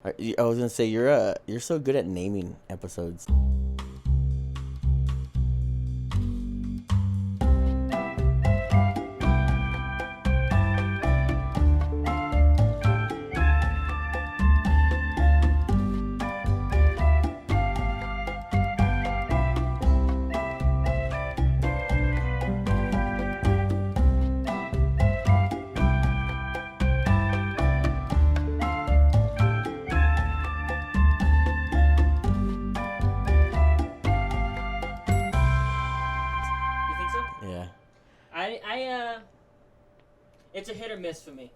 I was gonna say you're so good at naming episodes. It's a hit or miss for me.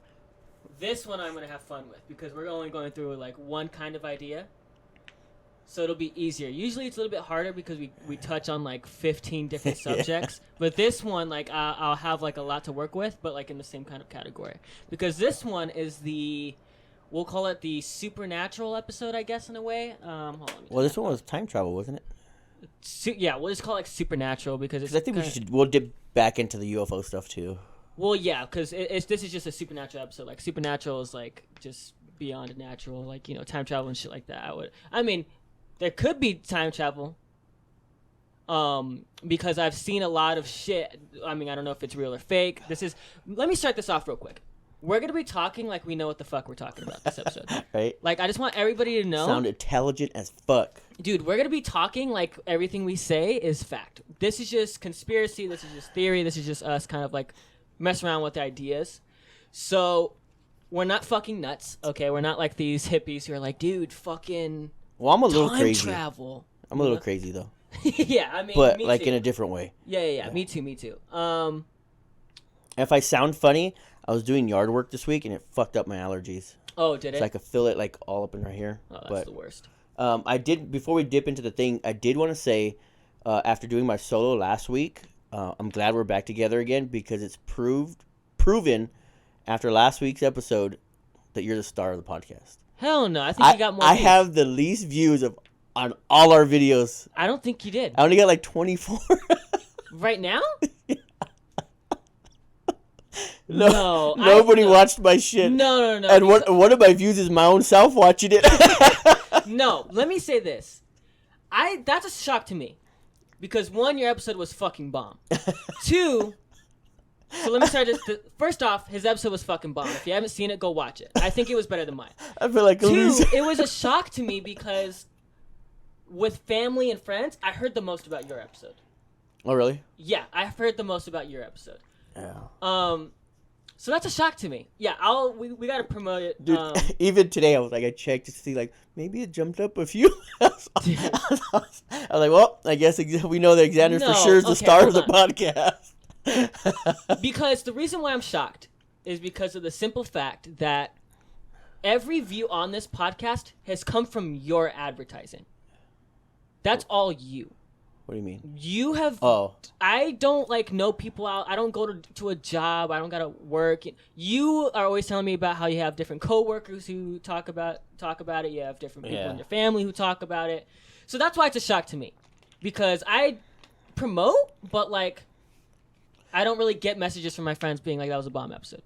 This one I'm going to have fun with because we're only going through like one kind of idea. So it'll be easier. Usually it's a little bit harder because we touch on like 15 different subjects. But this one, like I'll have like a lot to work with, but like in the same kind of category. Because this one is we'll call it the supernatural episode, I guess, in a way. Hold on. Well, this one was time travel, wasn't it? Yeah, we'll just call it like supernatural because it's. I think we'll dip back into the UFO stuff too. Well, yeah, because this is just a supernatural episode. Like, supernatural is, like, just beyond natural. Like, time travel and shit like that. I mean, there could be time travel. Because I've seen a lot of shit. I mean, I don't know if it's real or fake. Let me start this off real quick. We're going to be talking like we know what the fuck we're talking about this episode. Right? Like, I just want everybody to know. Sound intelligent as fuck. Dude, we're going to be talking like everything we say is fact. This is just conspiracy. This is just theory. This is just us kind of, like, mess around with the ideas. So we're not fucking nuts, okay? We're not like these hippies who are like, dude, fucking well, I'm a little crazy. Travel. I'm a little crazy though. Yeah, I mean, but me like too. in a different way. Yeah. Me too. If I sound funny, I was doing yard work this week and it fucked up my allergies. Oh, did it? So I could feel it like all up in right here. Oh, that's the worst. I did, before we dip into the thing, I did want to say, after doing my solo last week, I'm glad we're back together again because it's proven after last week's episode that you're the star of the podcast. Hell no, I think you got more. I have the least views on all our videos. I don't think you did. I only got like 24. Right now? No, nobody watched my shit. No. And one of my views is my own self watching it. No, let me say this. That's a shock to me. Because one, your episode was fucking bomb. Two, so let me start this. First off, his episode was fucking bomb. If you haven't seen it, go watch it. I think it was better than mine. I feel like a loser. It was a shock to me because with family and friends, I heard the most about your episode. Oh, really? Yeah, I've heard the most about your episode. Yeah. So that's a shock to me. Yeah, we gotta promote it. Dude, even today I was like, I checked to see like maybe it jumped up a few. I was like, well, I guess we know that Xander for sure is the star of the podcast. Because the reason why I'm shocked is because of the simple fact that every view on this podcast has come from your advertising. That's all you. What do you mean? You have. Oh. I don't know people out. I don't go to a job. I don't gotta work. You are always telling me about how you have different coworkers who talk about it. You have different people in your family who talk about it. So that's why it's a shock to me, because I promote, but I don't really get messages from my friends being like that was a bomb episode.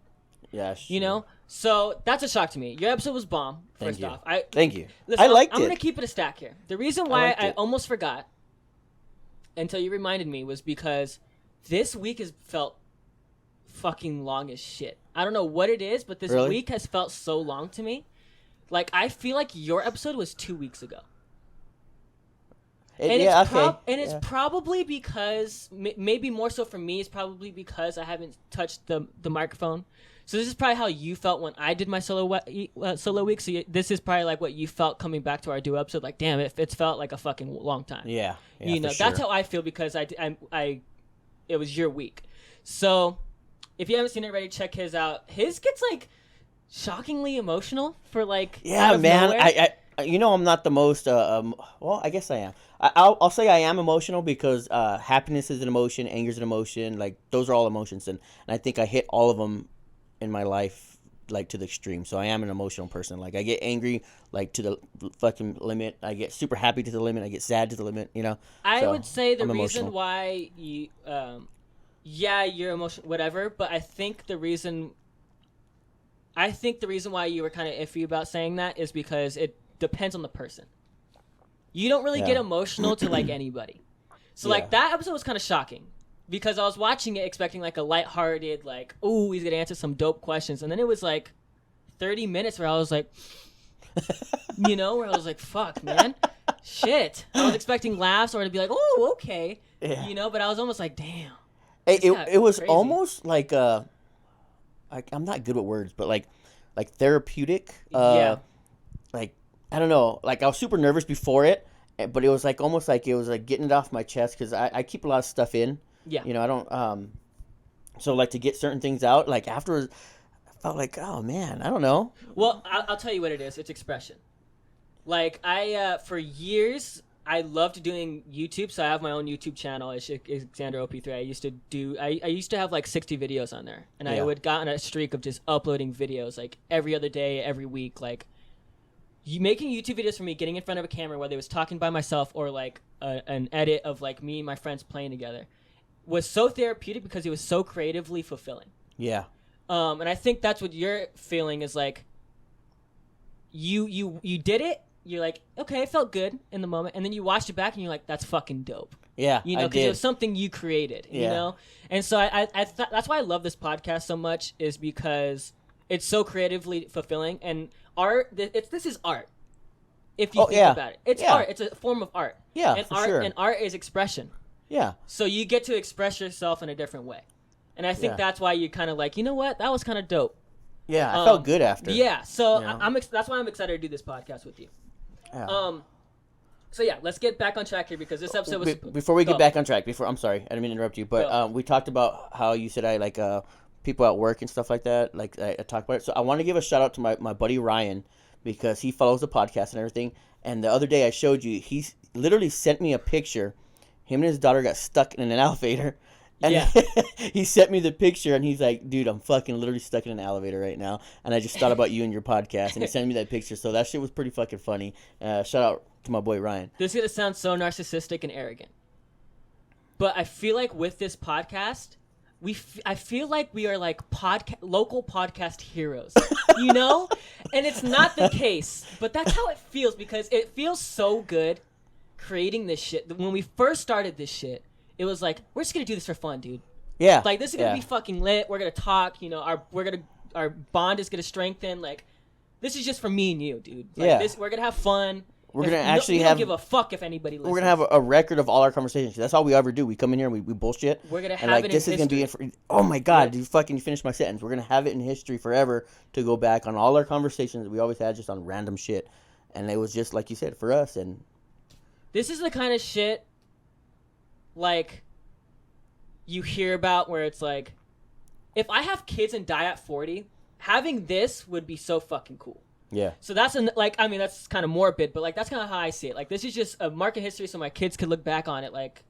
Yeah. Sure. You know. So that's a shock to me. Your episode was bomb. First off, Thank you. Listen, I liked it. I'm gonna keep it a stack here. The reason why I almost forgot until you reminded me was because this week has felt fucking long as shit. I don't know what it is, but this week has felt so long to me. I feel like your episode was 2 weeks ago. It's probably because, maybe more so for me, it's probably because I haven't touched the microphone. So this is probably how you felt when I did my solo week. So this is probably what you felt coming back to our duo episode. Damn, it's felt like a fucking long time. Yeah. That's how I feel because it was your week. So if you haven't seen it already, check his out. His gets shockingly emotional for yeah, man. Nowhere. I'm not the most well, I guess I am. I'll say I am emotional because happiness is an emotion, anger is an emotion. Those are all emotions, and I think I hit all of them in my life to the extreme. So I am an emotional person. I get angry to the fucking limit. I get super happy to the limit. I get sad to the limit. I would say the I'm reason emotional. why you you're emotional, whatever. But I think the reason I think the reason why you were kind of iffy about saying that is because it depends on the person. You don't really get emotional to like anybody. So like that episode was kind of shocking because I was watching it expecting like a lighthearted, like, oh, he's gonna answer some dope questions, and then it was like 30 minutes where I was like, you know, where I was like, fuck, man, shit. I was expecting laughs or to be like, oh, okay, you know, but I was almost like, damn. It was crazy. almost like I'm not good with words, but like therapeutic. Like I don't know, like I was super nervous before it, but it was like almost like it was like getting it off my chest because I keep a lot of stuff in. Yeah. You know, I don't. So like to get certain things out, like afterwards, I felt like, oh man, I don't know. Well, I'll tell you what it is. It's expression. Like I for years. I loved doing YouTube, so I have my own YouTube channel. It's Xander OP3. I used to have like 60 videos on there, and I would got on a streak of just uploading videos like every other day, every week. Like making YouTube videos for me, getting in front of a camera, whether it was talking by myself or like an edit of like me and my friends playing together, was so therapeutic because it was so creatively fulfilling. Yeah. And I think that's what you're feeling is like. You did it. You're like, okay, it felt good in the moment, and then you watched it back, and you're like, that's fucking dope. Yeah, you know, because it was something you created. Yeah. You know, and so I that's why I love this podcast so much is because it's so creatively fulfilling, and art. This is art. If you think about it, it's art. It's a form of art. Yeah, and for art sure. and art is expression. Yeah. So you get to express yourself in a different way, and I think that's why you kind of like, you know what, that was kind of dope. Yeah, I felt good after. Yeah, so you know? that's why I'm excited to do this podcast with you. Yeah. So yeah, let's get back on track here because this episode was. Before we get back on track, I'm sorry, I didn't mean to interrupt you, but we talked about how you said I like people at work and stuff like that. Like I talked about it, so I want to give a shout out to my buddy Ryan because he follows the podcast and everything. And the other day I showed you, he literally sent me a picture. Him and his daughter got stuck in an elevator. And he sent me the picture, and he's like, dude, I'm fucking literally stuck in an elevator right now. And I just thought about you and your podcast, and he sent me that picture. So that shit was pretty fucking funny. Shout out to my boy Ryan. This is going to sound so narcissistic and arrogant. But I feel like with this podcast, I feel like we are like local podcast heroes, you know? And it's not the case, but that's how it feels because it feels so good creating this shit. When we first started this shit, it was like, we're just going to do this for fun, dude. Yeah. Like, this is going to be fucking lit. We're going to talk, you know, our bond is going to strengthen. Like, this is just for me and you, dude. Like, we're going to have fun. We're going to actually we don't give a fuck if anybody listens. We're going to have a record of all our conversations. That's all we ever do. We come in here and we bullshit. We're going to have like, it this in is going to be it for, oh my God, you finished my sentence. We're going to have it in history forever to go back on all our conversations that we always had just on random shit. And it was just, like you said, for us. And this is the kind of shit, like, you hear about where it's like, if I have kids and die at 40, having this would be so fucking cool. Yeah. So that's that's kind of morbid, but like that's kind of how I see it. Like this is just a mark in history, so my kids could look back on it. Like,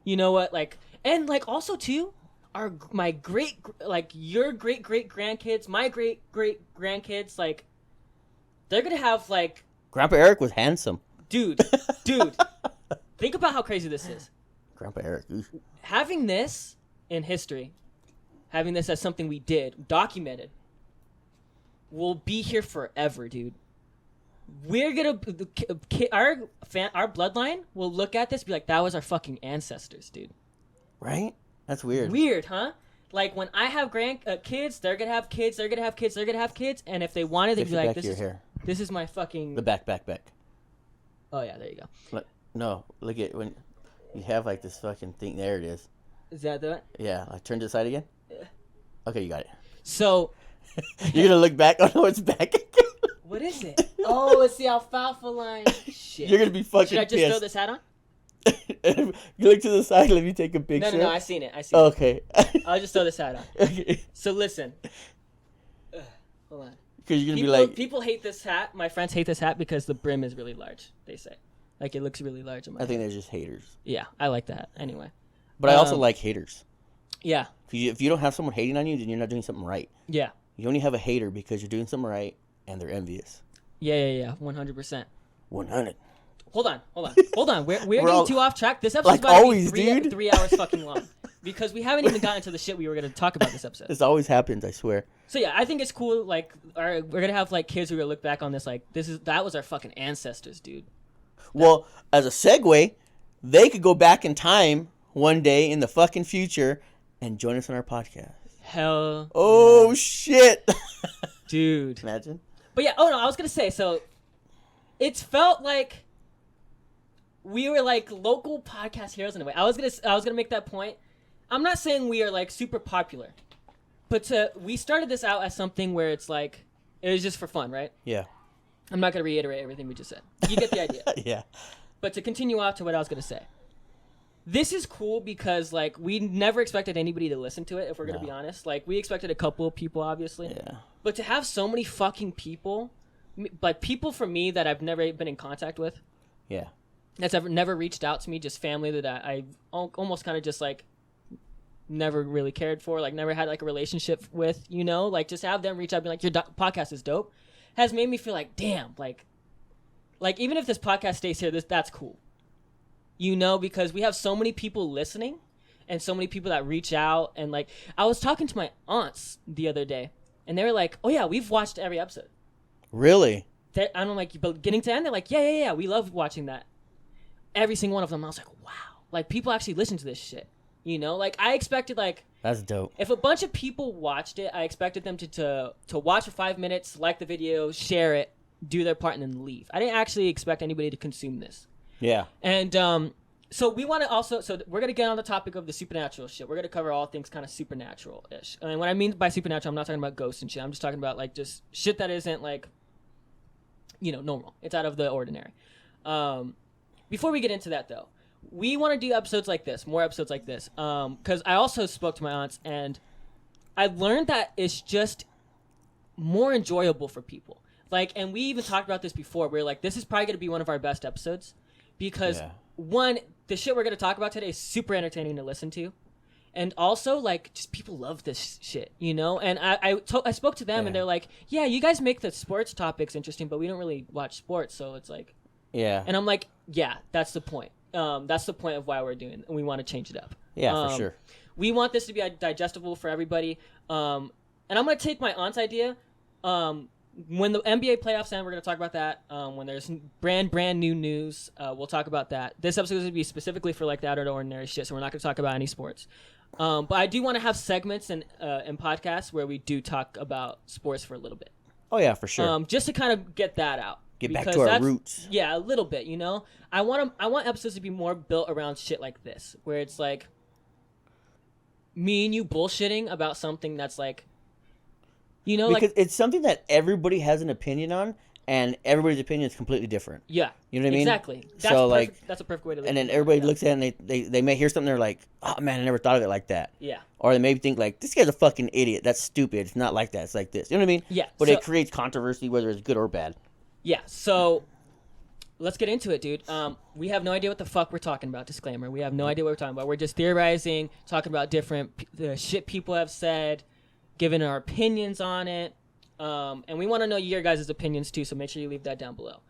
you know what? Like, and like also too, your great grandkids, my great grandkids, like, they're gonna have like. Grandpa Eric was handsome. Dude. Think about how crazy this is. Grandpa Eric. Having this in history, having this as something we did, documented, will be here forever, dude. We're gonna our bloodline will look at this and be like, that was our fucking ancestors, dude. Right? That's weird. Weird, huh? Like when I have kids, they're gonna have kids, they're gonna have kids, they're gonna have kids, and if they wanted, they'd be like, this is my fucking. The back. Oh yeah, there you go. No, look at when. You have like this fucking thing. There it is. Is that the one? Yeah. Like turn to the side again. Okay, you got it. So. You're gonna look back. Oh no, it's back again. What is it? Oh, it's the alfalfa line. Shit. You're gonna be fucking. Should I just throw this hat on? You look to the side. Let me take a picture. No. I seen it. Okay. I'll just throw this hat on. Okay. So listen. Hold on. Because you're gonna be like. People hate this hat. My friends hate this hat because the brim is really large. They say. Like, it looks really large on my I think head. they're just haters. Yeah, I like that. Anyway. But I also like haters. Yeah. If you don't have someone hating on you, then you're not doing something right. Yeah. You only have a hater because you're doing something right, and they're envious. Yeah. 100%. 100. Hold on. We're getting too off track. This episode's like about always, to be dude. 3 hours fucking long. Because we haven't even gotten to the shit we were going to talk about this episode. This always happens, I swear. So yeah, I think it's cool. Like, we're gonna have like kids who are gonna look back on this like that was our fucking ancestors, dude. Well, as a segue, they could go back in time one day in the fucking future and join us on our podcast. Hell. Oh yeah. shit, dude. Imagine. But yeah, I was gonna say, so it's felt like we were like local podcast heroes in a way. I was gonna make that point. I'm not saying we are like super popular, but we started this out as something where it's like it was just for fun, right? Yeah. I'm not gonna reiterate everything we just said. You get the idea. Yeah. But to continue off to what I was gonna say, this is cool because like we never expected anybody to listen to it. If we're gonna be honest, like we expected a couple of people, obviously. Yeah. But to have so many fucking people, like people for me that I've never been in contact with. Yeah. That's never reached out to me, just family that I almost kind of just like never really cared for, like never had like a relationship with, you know, like just have them reach out and be like, your podcast is dope, has made me feel like, damn, like even if this podcast stays here, that's cool, you know, because we have so many people listening and so many people that reach out. And like I was talking to my aunts the other day and they were like, oh yeah, we've watched every episode. Really? I'm like, beginning to end, they're like, yeah, we love watching that. Every single one of them. I was like, wow, like people actually listen to this shit, you know? Like I expected, like, that's dope. If a bunch of people watched it, I expected them to watch for 5 minutes, like the video, share it, do their part, and then leave. I didn't actually expect anybody to consume this. Yeah. And so we want to also, so we're gonna get on the topic of the supernatural shit. We're gonna cover all things kind of supernatural-ish. And what I mean by supernatural, I'm not talking about ghosts and shit. I'm just talking about like just shit that isn't like, you know, normal. It's out of the ordinary. Before we get into that, though, we want to do episodes like this, more episodes like this, because I also spoke to my aunts, and I learned that it's just more enjoyable for people. Like, and we even talked about this before. We're like, this is probably going to be one of our best episodes because, one, the shit we're going to talk about today is super entertaining to listen to. And also, like, just people love this shit, you know? And I spoke to them, and they're like, yeah, you guys make the sports topics interesting, but we don't really watch sports, so it's like... Yeah. And I'm like, yeah, that's the point. That's the point of why we're doing it, and we want to change it up. Yeah, for sure. We want this to be digestible for everybody. And I'm going to take my aunt's idea. When the NBA playoffs end, we're going to talk about that. When there's brand new news, we'll talk about that. This episode is going to be specifically for like the out of the ordinary shit, so we're not going to talk about any sports. But I do want to have segments and podcasts where we do talk about sports for a little bit. Oh, yeah, for sure. Just to kind of get that out. Get back to our roots. Yeah, a little bit, you know? I want episodes to be more built around shit like this, where it's like me and you bullshitting about something that's like, you know, because like... it's something that everybody has an opinion on, and everybody's opinion is completely different. Yeah. You know what I mean? Exactly. That's so, perfect. Like, that's a perfect way to look at it. And then everybody looks at it and they may hear something, they're like, oh, man, I never thought of it like that. Yeah. Or they may think, like, this guy's a fucking idiot. That's stupid. It's not like that. It's like this. You know what I mean? Yeah. But it creates controversy, whether it's good or bad. Yeah, so... Let's get into it, dude. We have no idea what the fuck we're talking about. Disclaimer. We have no idea what we're talking about. We're just theorizing, talking about different shit people have said, giving our opinions on it. And we want to know your guys' opinions, too, so make sure you leave that down below.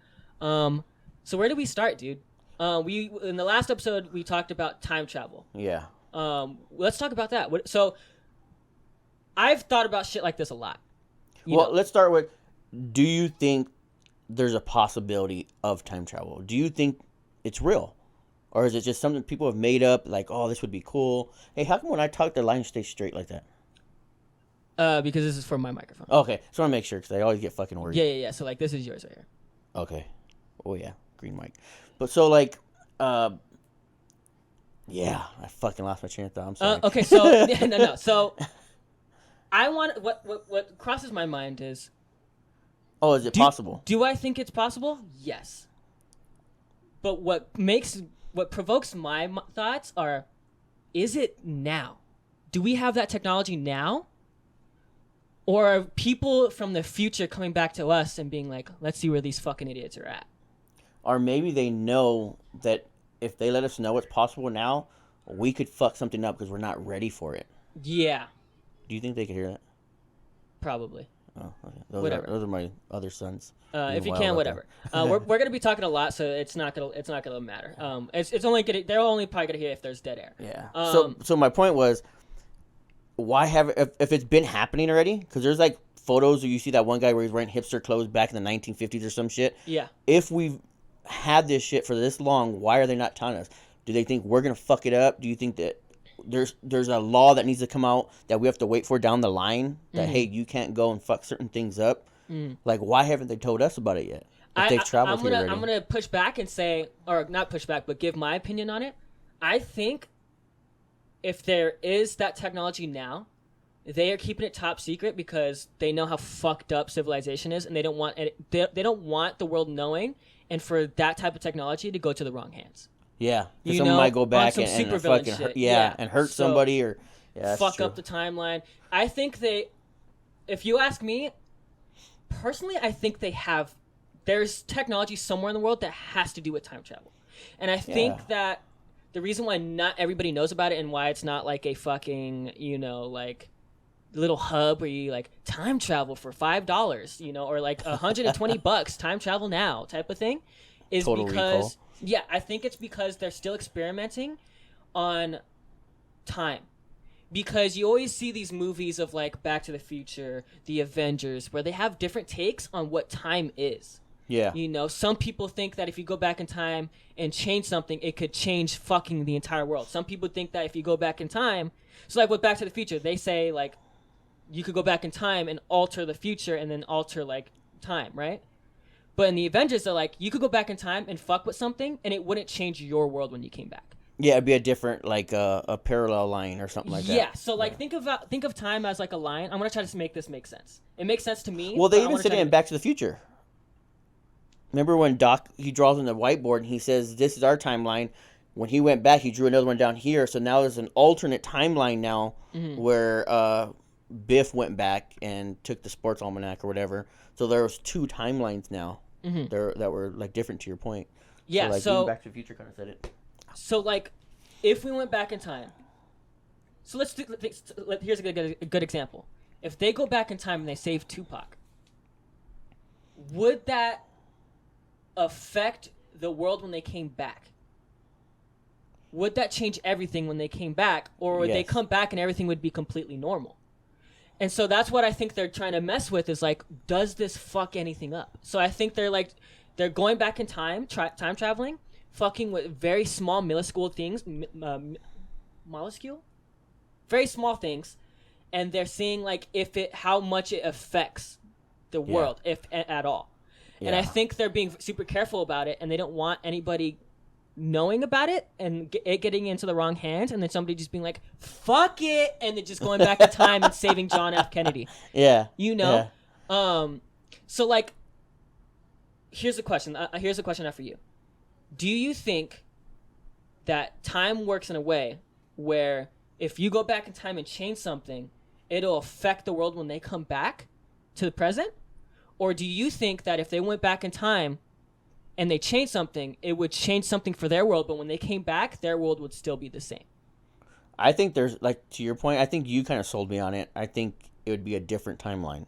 So where do we start, dude? In the last episode, we talked about time travel. Yeah. Let's talk about that. So I've thought about shit like this a lot. Let's start with, do you think there's a possibility of time travel? Do you think it's real? Or is it just something people have made up, like, oh, this would be cool? Hey, how come when I talk, the line stays straight like that? Because this is for my microphone. Okay, just want to make sure, because I always get fucking worried. Yeah. So, like, this is yours right here. Okay. Oh, yeah, green mic. But so, like, yeah, I fucking lost my train of thought. I'm sorry. Okay, so, no. So, I want, what crosses my mind is, oh, is it possible? Do I think it's possible? Yes. But what provokes my thoughts are, is it now? Do we have that technology now? Or are people from the future coming back to us and being like, let's see where these fucking idiots are at? Or maybe they know that if they let us know it's possible now, we could fuck something up because we're not ready for it. Yeah. Do you think they could hear that? Probably. Oh, okay. Whatever. Those are my other sons. If you can, whatever. We're gonna be talking a lot, so it's not gonna matter. They're only probably gonna hear if there's dead air. Yeah. So my point was, why have if it's been happening already? Because there's like photos where you see that one guy where he's wearing hipster clothes back in the 1950s or some shit. Yeah. If we've had this shit for this long, why are they not telling us? Do they think we're gonna fuck it up? Do you think that there's a law that needs to come out that we have to wait for down the line that hey, you can't go and fuck certain things up? Like, why haven't they told us about it yet? If they've traveled here already. I'm gonna push back and say, or not push back, but give my opinion on it. I think if there is that technology now, they are keeping it top secret because they know how fucked up civilization is, and they don't want it, they don't want the world knowing, and for that type of technology to go to the wrong hands. Yeah, someone might go back and fucking hurt, and hurt so somebody or fuck up the timeline. I think if you ask me, personally, I think there's technology somewhere in the world that has to do with time travel, and I think that the reason why not everybody knows about it and why it's not like a fucking like little hub where you like time travel for $5, or like $120 time travel now type of thing, is Total because Recall. I think it's because they're still experimenting on time. Because you always see these movies of like Back to the Future, the Avengers, where they have different takes on what time is. Yeah. Some people think that if you go back in time and change something, it could change fucking the entire world. Some people think that if you go back in time, so like with Back to the Future, they say like you could go back in time and alter the future and then alter like time, right? But in the Avengers, they're like, you could go back in time and fuck with something and it wouldn't change your world when you came back. Yeah, it'd be a different, like a parallel line or something like that. Yeah, so like think of time as like a line. I'm gonna try to make this make sense. It makes sense to me. Well, they even said it in Back to the Future. Remember when Doc, he draws on the whiteboard and he says, this is our timeline. When he went back, he drew another one down here. So now there's an alternate timeline now where Biff went back and took the sports almanac or whatever. So there was two timelines now that were like different to your point. Yeah, so Back to the Future kind of said it. So like, if we went back in time, so here's a good example. If they go back in time and they save Tupac, would that affect the world when they came back? Would that change everything when they came back, or would they come back and everything would be completely normal? And so that's what I think they're trying to mess with, is like, does this fuck anything up? So I think they're going back in time, time traveling, fucking with very small minuscule things, very small things, and they're seeing like how much it affects the world, if at all. Yeah. And I think they're being super careful about it, and they don't want anybody knowing about it and it getting into the wrong hands, and then somebody just being like, fuck it, and then just going back in time and saving John F. Kennedy. Yeah. Yeah. So like, here's a question I have for you. Do you think that time works in a way where if you go back in time and change something, it'll affect the world when they come back to the present? Or do you think that if they went back in time and they changed something, it would change something for their world, but when they came back, their world would still be the same? I think there's, like, to your point, I think you kind of sold me on it. I think it would be a different timeline.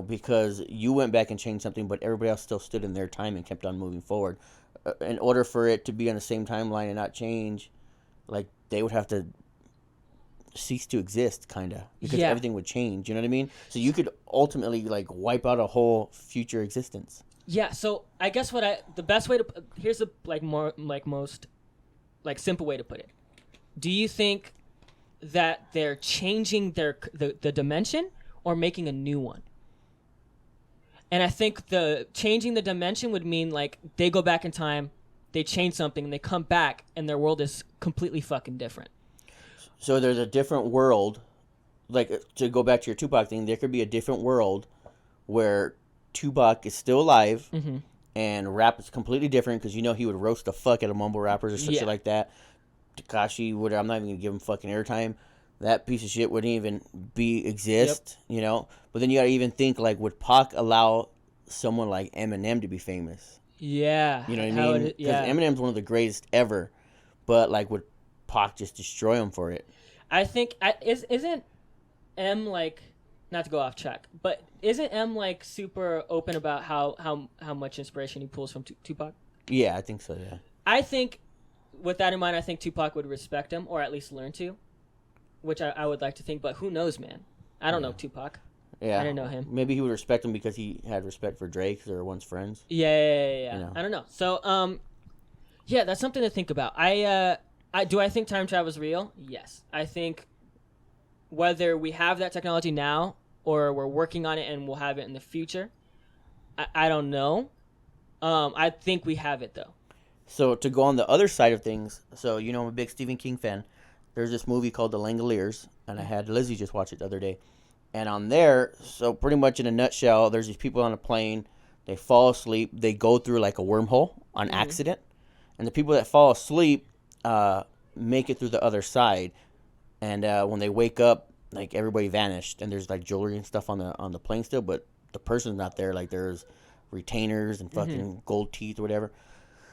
Because you went back and changed something, but everybody else still stood in their time and kept on moving forward. In order for it to be on the same timeline and not change, like, they would have to cease to exist, kind of, because everything would change. You know what I mean? So you could ultimately like wipe out a whole future existence. Yeah. So I guess the best way to here's the most simple way to put it. Do you think that they're changing the dimension or making a new one? And I think the changing the dimension would mean like they go back in time, they change something, and they come back, and their world is completely fucking different. So there's a different world, like, to go back to your Tupac thing, there could be a different world where Tupac is still alive and rap is completely different, because he would roast the fuck out of mumble rappers or some shit like that. Tekashi would, I'm not even going to give him fucking airtime. That piece of shit wouldn't even exist, But then you got to even think, like, would Pac allow someone like Eminem to be famous? Yeah. You know what I mean? Because Eminem's one of the greatest ever, but, like, would Pac just destroy him for it? I think isn't M, like, not to go off track, but isn't M like super open about how much inspiration he pulls from Tupac? Yeah, I think so. Yeah. I think with that in mind, I think Tupac would respect him, or at least learn to. which I would like to think, but who knows, man? I don't know Tupac. Yeah, I didn't know him. Maybe he would respect him because he had respect for Drake, 'cause they were once friends. Yeah. You know. I don't know. So, yeah, that's something to think about. I think time travel is real? Yes. I think whether we have that technology now or we're working on it and we'll have it in the future, I don't know. I think we have it though. So to go on the other side of things, so you know I'm a big Stephen King fan. There's this movie called The Langoliers, and I had Lizzie just watch it the other day. And on there, so pretty much in a nutshell, there's these people on a plane. They fall asleep. They go through like a wormhole on accident, and the people that fall asleep make it through the other side. And when they wake up, like everybody vanished, and there's like jewelry and stuff on the plane still, but the person's not there. Like there's retainers and fucking gold teeth or whatever.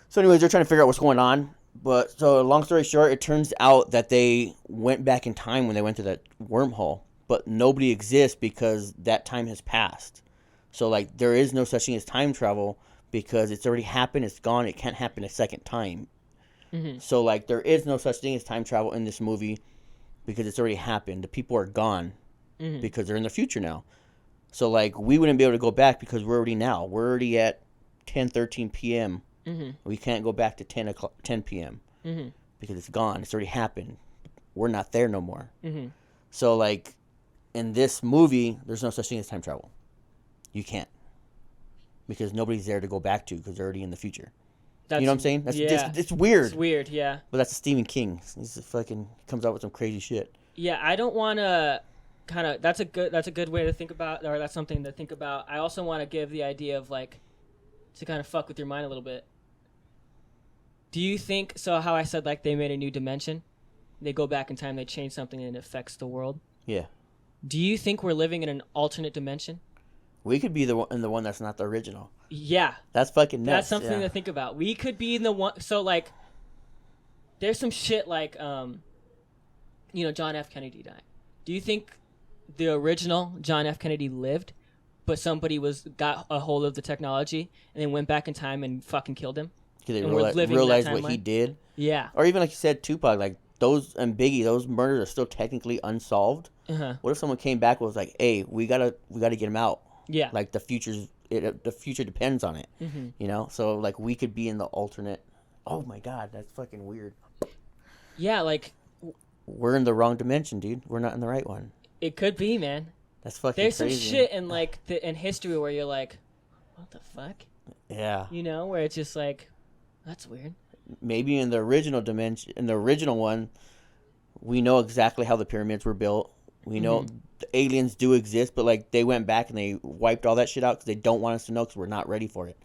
So anyways, they're trying to figure out what's going on. But so long story short, it turns out that they went back in time when they went to that wormhole, but nobody exists because that time has passed. So like there is no such thing as time travel because it's already happened, it's gone, it can't happen a second time. So like there is no such thing as time travel in this movie because it's already happened. The people are gone because they're in the future now. So like we wouldn't be able to go back because we're already at 10:13 p.m. We can't go back to 10 p.m. Because it's gone. It's already happened. We're not there no more. So like in this movie, there's no such thing as time travel. You can't because nobody's there to go back to because they're already in the future. You know what I'm saying? That's it's weird. It's weird, yeah. But that's Stephen King. He's fucking comes out with some crazy shit. Yeah, I don't want to kind of. That's a good way to think about, or that's something to think about. I also want to give the idea of like to kind of fuck with your mind a little bit. Do you think so? How I said like they made a new dimension, they go back in time, they change something, and it affects the world. Yeah. Do you think we're living in an alternate dimension? We could be the one that's not the original. Yeah. That's fucking nuts. That's something to think about. We could be in the one. So like, there's some shit like, John F. Kennedy died. Do you think the original John F. Kennedy lived, but somebody got a hold of the technology and then went back in time and fucking killed him? Because they realized what he did. Yeah. Or even like you said, Tupac, like those and Biggie, those murders are still technically unsolved. What if someone came back and was like, "Hey, we gotta get him out." Yeah. Like the future depends on it. You know, so like we could be in the alternate. Oh my god, that's fucking weird. Yeah, like we're in the wrong dimension, dude. We're not in the right one. It could be, man. That's fucking There's crazy. some shit in like in history where you're like, what the fuck? Yeah. You know, where it's just like, that's weird. Maybe in the original dimension, in the original one, we know exactly how the pyramids were built. We know the aliens do exist, but like they went back and they wiped all that shit out because they don't want us to know because we're not ready for it.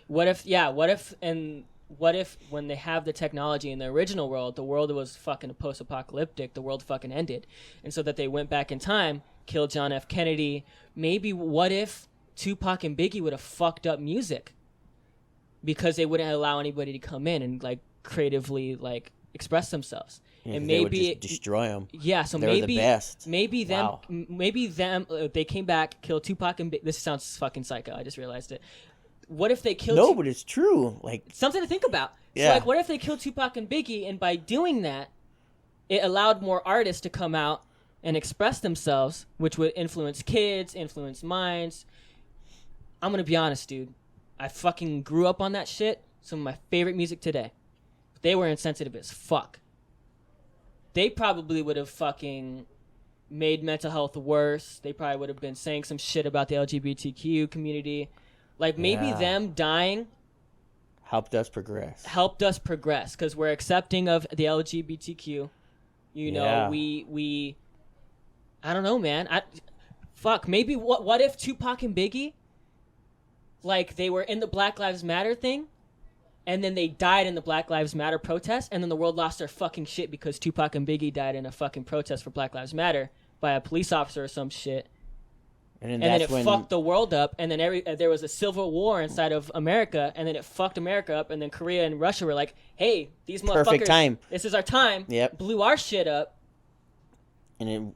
What if when they have the technology in the original world, the world was fucking post-apocalyptic, the world fucking ended, and so that they went back in time, killed John F. Kennedy. Maybe what if Tupac and Biggie would have fucked up music because they wouldn't allow anybody to come in and like creatively like express themselves. Yeah, and maybe maybe they would just destroy them. Yeah, so they're maybe the best. Maybe them. Wow. Maybe them. They came back, killed Tupac and this sounds fucking psycho. I just realized it. What if they killed? No, but it's true. Like something to think about. Yeah. So like, what if they killed Tupac and Biggie, and by doing that, it allowed more artists to come out and express themselves, which would influence kids, influence minds. I'm gonna be honest, dude. I fucking grew up on that shit. Some of my favorite music today. They were insensitive as fuck. They probably would have fucking made mental health worse. They probably would have been saying some shit about the LGBTQ community. Like maybe them dying helped us progress. Because we're accepting of the LGBTQ. You know, we I don't know, man. Maybe what if Tupac and Biggie, like they were in the Black Lives Matter thing, and then they died in the Black Lives Matter protest, and then the world lost their fucking shit because Tupac and Biggie died in a fucking protest for Black Lives Matter by a police officer or some shit. And then it fucked the world up, and then there was a civil war inside of America, and then it fucked America up, and then Korea and Russia were like, hey, these motherfuckers, perfect time. This is our time. Yep. Blew our shit up. And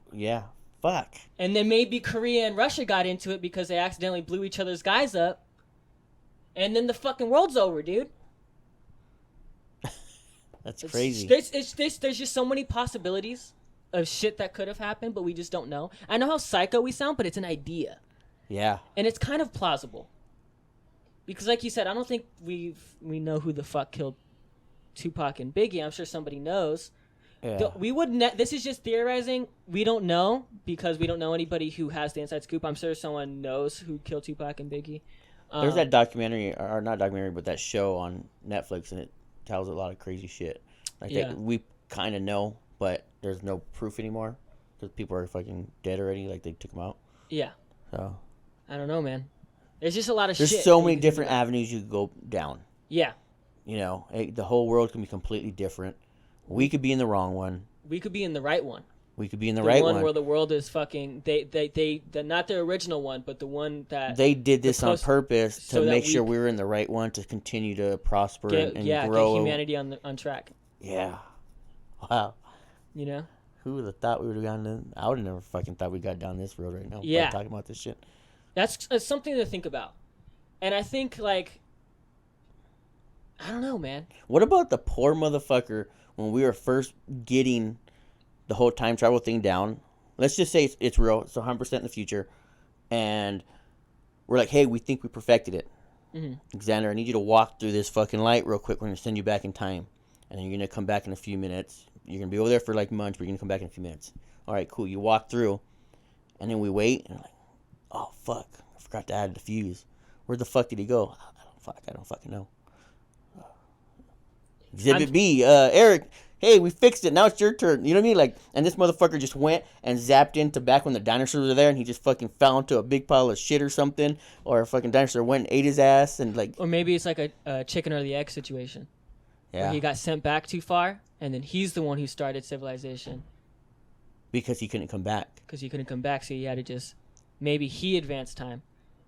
fuck. And then maybe Korea and Russia got into it because they accidentally blew each other's guys up. And then the fucking world's over, dude. That's crazy. There's just so many possibilities. of shit that could have happened, but we just don't know. I know how psycho we sound, but it's an idea. Yeah. And it's kind of plausible. Because like you said, I don't think we know who the fuck killed Tupac and Biggie. I'm sure somebody knows. Yeah. We would this is just theorizing. We don't know because we don't know anybody who has the inside scoop. I'm sure someone knows who killed Tupac and Biggie. There's that documentary, or not documentary, but that show on Netflix, and it tells a lot of crazy shit. Like that we kind of know, but there's no proof anymore because people are fucking dead already. Like they took them out. Yeah. So I don't know, man. There's just a lot of there's shit. There's so many different avenues you could go down. Yeah. You know, the whole world can be completely different. We could be in the wrong one. We could be in the right one. We could be in the right one. The one where the world is fucking... They not the original one, but the one that... They did this on purpose to make sure we were in the right one to continue to prosper and grow. Get humanity on track. Yeah. Wow. You know? Who would have thought we would have gotten... I would have never fucking thought we got down this road right now. Yeah. By talking about this shit. That's something to think about. And I think, like... I don't know, man. What about the poor motherfucker when we were first getting the whole time travel thing down? Let's just say it's real. It's 100% in the future. And we're like, hey, we think we perfected it. Mm-hmm. Xander, I need you to walk through this fucking light real quick. We're going to send you back in time. And then you're going to come back in a few minutes. You're going to be over there for like months, but you're going to come back in a few minutes. All right, cool. You walk through. And then we wait. And I'm like, oh, fuck. I forgot to add the fuse. Where the fuck did he go? I don't fucking know. Exhibit B, Eric, hey, we fixed it. Now it's your turn. You know what I mean? Like, and this motherfucker just went and zapped into back when the dinosaurs were there, and he just fucking fell into a big pile of shit or something, or a fucking dinosaur went and ate his ass, and like. Or maybe it's like a chicken or the egg situation. Yeah. Where he got sent back too far, and then he's the one who started civilization. Because he couldn't come back. Because he couldn't come back, so he had to just. Maybe he advanced time.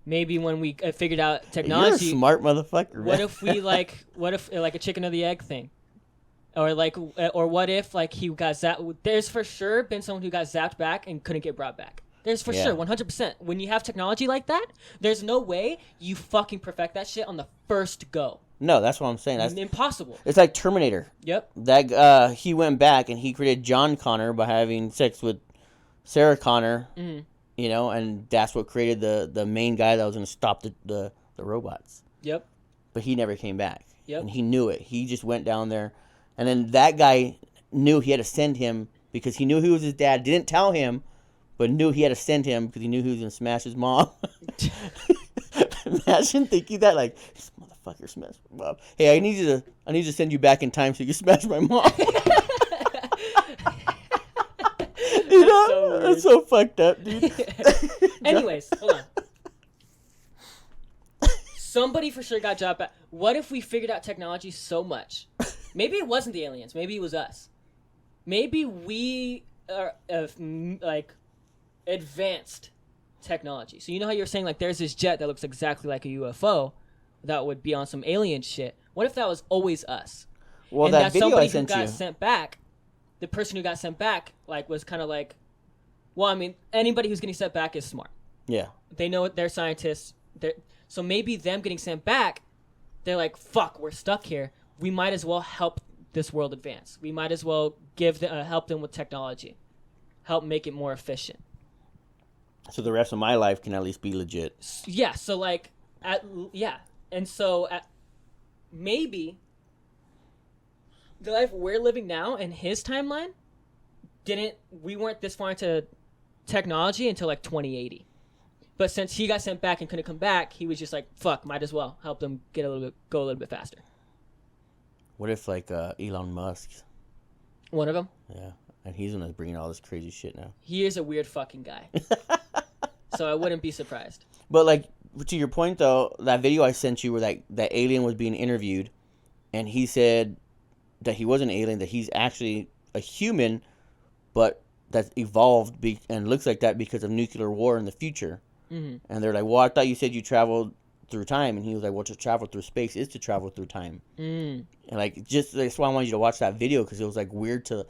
Maybe when we figured out technology, you're a smart motherfucker. Man. What if like a chicken or the egg thing, or what if like he got zapped? There's for sure been someone who got zapped back and couldn't get brought back. There's for sure 100%. When you have technology like that, there's no way you fucking perfect that shit on the first go. No, that's what I'm saying. That's impossible. It's like Terminator. Yep. That he went back and he created John Connor by having sex with Sarah Connor. Mm-hmm. You know, and that's what created the main guy that was going to stop the robots. Yep. But he never came back. Yep. And he knew it. He just went down there. And then that guy knew he had to send him because he knew he was his dad. Didn't tell him, but knew he had to send him because he knew he was going to smash his mom. Imagine thinking that, like, this motherfucker smashed my mom. Hey, I need to send you back in time so you can smash my mom. You know, that's so fucked up, dude. Anyways, hold on. Somebody for sure got dropped back. What if we figured out technology so much? Maybe it wasn't the aliens. Maybe it was us. Maybe we are like advanced technology. So you know how you're saying like there's this jet that looks exactly like a UFO that would be on some alien shit. What if that was always us? Well, and that video I sent you. Somebody who got sent back. The person who got sent back, like, was kind of like, well, I mean, anybody who's getting sent back is smart. Yeah. They know it. They're scientists. So maybe them getting sent back, they're like, fuck, we're stuck here. We might as well help this world advance. We might as well help them with technology, help make it more efficient. So the rest of my life can at least be legit. Yeah. So like, and so maybe. The life we're living now in his timeline, we weren't this far into technology until like 2080. But since he got sent back and couldn't come back, he was just like, fuck, might as well help them go a little bit faster. What if like Elon Musk? One of them? Yeah. And he's the one that's bringing all this crazy shit now. He is a weird fucking guy. So I wouldn't be surprised. But like, to your point though, that video I sent you where that alien was being interviewed and he said that he wasn't an alien, that he's actually a human, but that's evolved and looks like that because of nuclear war in the future. Mm-hmm. And they're like, well, I thought you said you traveled through time. And he was like, well, to travel through space is to travel through time. Mm. And like, that's why I wanted you to watch that video, because it was like weird to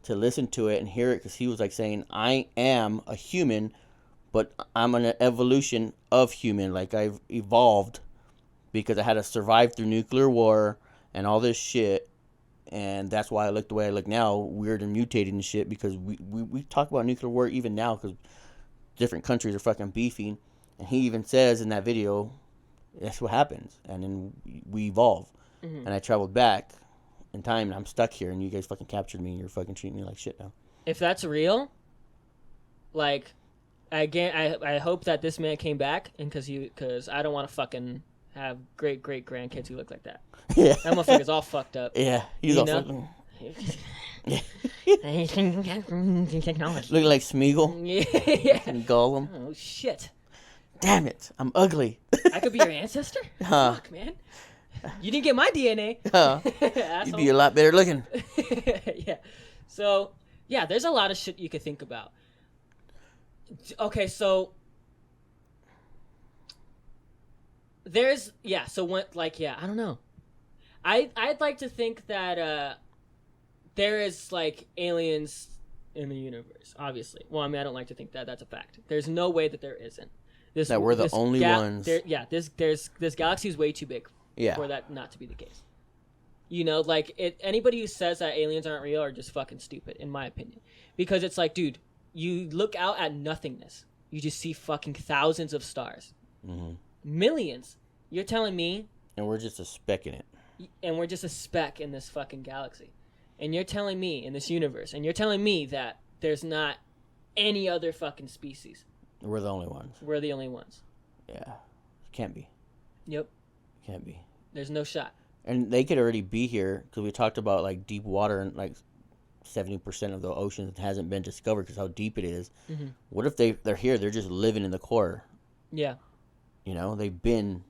listen to it and hear it, because he was like saying, I am a human, but I'm an evolution of human. Like, I've evolved because I had to survive through nuclear war and all this shit. and that's why I look the way I look now, weird and mutated and shit. Because we talk about nuclear war even now, because different countries are fucking beefing, and he even says in that video, that's what happens, and then we evolve. And I traveled back in time, and I'm stuck here, and you guys fucking captured me, and you're fucking treating me like shit now. If that's real, like, again, I hope that this man came back, and because I don't want to fucking have great grandkids who look like that. Yeah, that motherfucker's all fucked up. Yeah, he's all fucking. Yeah. Looking like Smeagol. Yeah. And Gollum. Oh shit! Damn it, I'm ugly. I could be your ancestor. Fuck, man. You didn't get my DNA. You'd be a lot better looking. Yeah. So, yeah, there's a lot of shit you could think about. Okay, so there's so what, like, I don't know. I'd like to think that there is like aliens in the universe, obviously. Well, I mean, I don't like to think that. That's a fact. There's no way that there isn't. That we're the only ones. This galaxy is way too big for that not to be the case. You know, like, anybody who says that aliens aren't real are just fucking stupid, in my opinion. Because it's like, dude, you look out at nothingness. You just see fucking thousands of stars. Mm-hmm. Millions. You're telling me... And we're just a speck in it. And we're just a speck in this fucking galaxy. And you're telling me, in this universe, and you're telling me that there's not any other fucking species. We're the only ones. We're the only ones. Yeah. Can't be. Yep. Can't be. There's no shot. And they could already be here, because we talked about, like, deep water, and, like, 70% of the ocean hasn't been discovered because how deep it is. Mm-hmm. What if they're here? They're just living in the core. Yeah. You know, they've been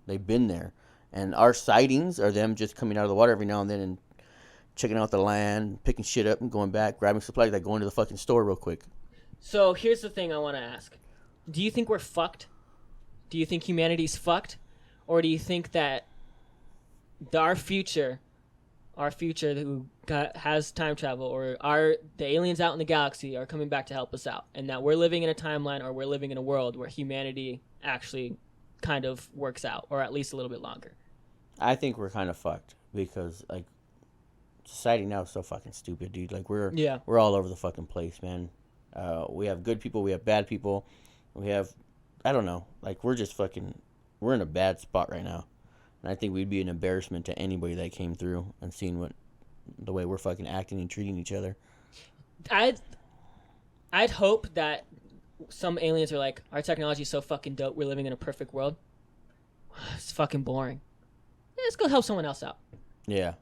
there. And our sightings are them just coming out of the water every now and then and checking out the land, picking shit up and going back, grabbing supplies, like going to the fucking store real quick. So here's the thing I want to ask. Do you think we're fucked? Do you think humanity's fucked? Or do you think that our future who has time travel, or the aliens out in the galaxy are coming back to help us out, and that we're living in a timeline, or we're living in a world where humanity actually kind of works out, or at least a little bit longer? I think we're kind of fucked, because, like, society now is so fucking stupid, dude. Like, we're all over the fucking place, man. We have good people, we have bad people, we have, I don't know, like, we're in a bad spot right now. And I think we'd be an embarrassment to anybody that came through and seen the way we're fucking acting and treating each other. I'd hope that some aliens are like, our technology is so fucking dope, we're living in a perfect world. It's fucking boring. Let's go help someone else out. Yeah.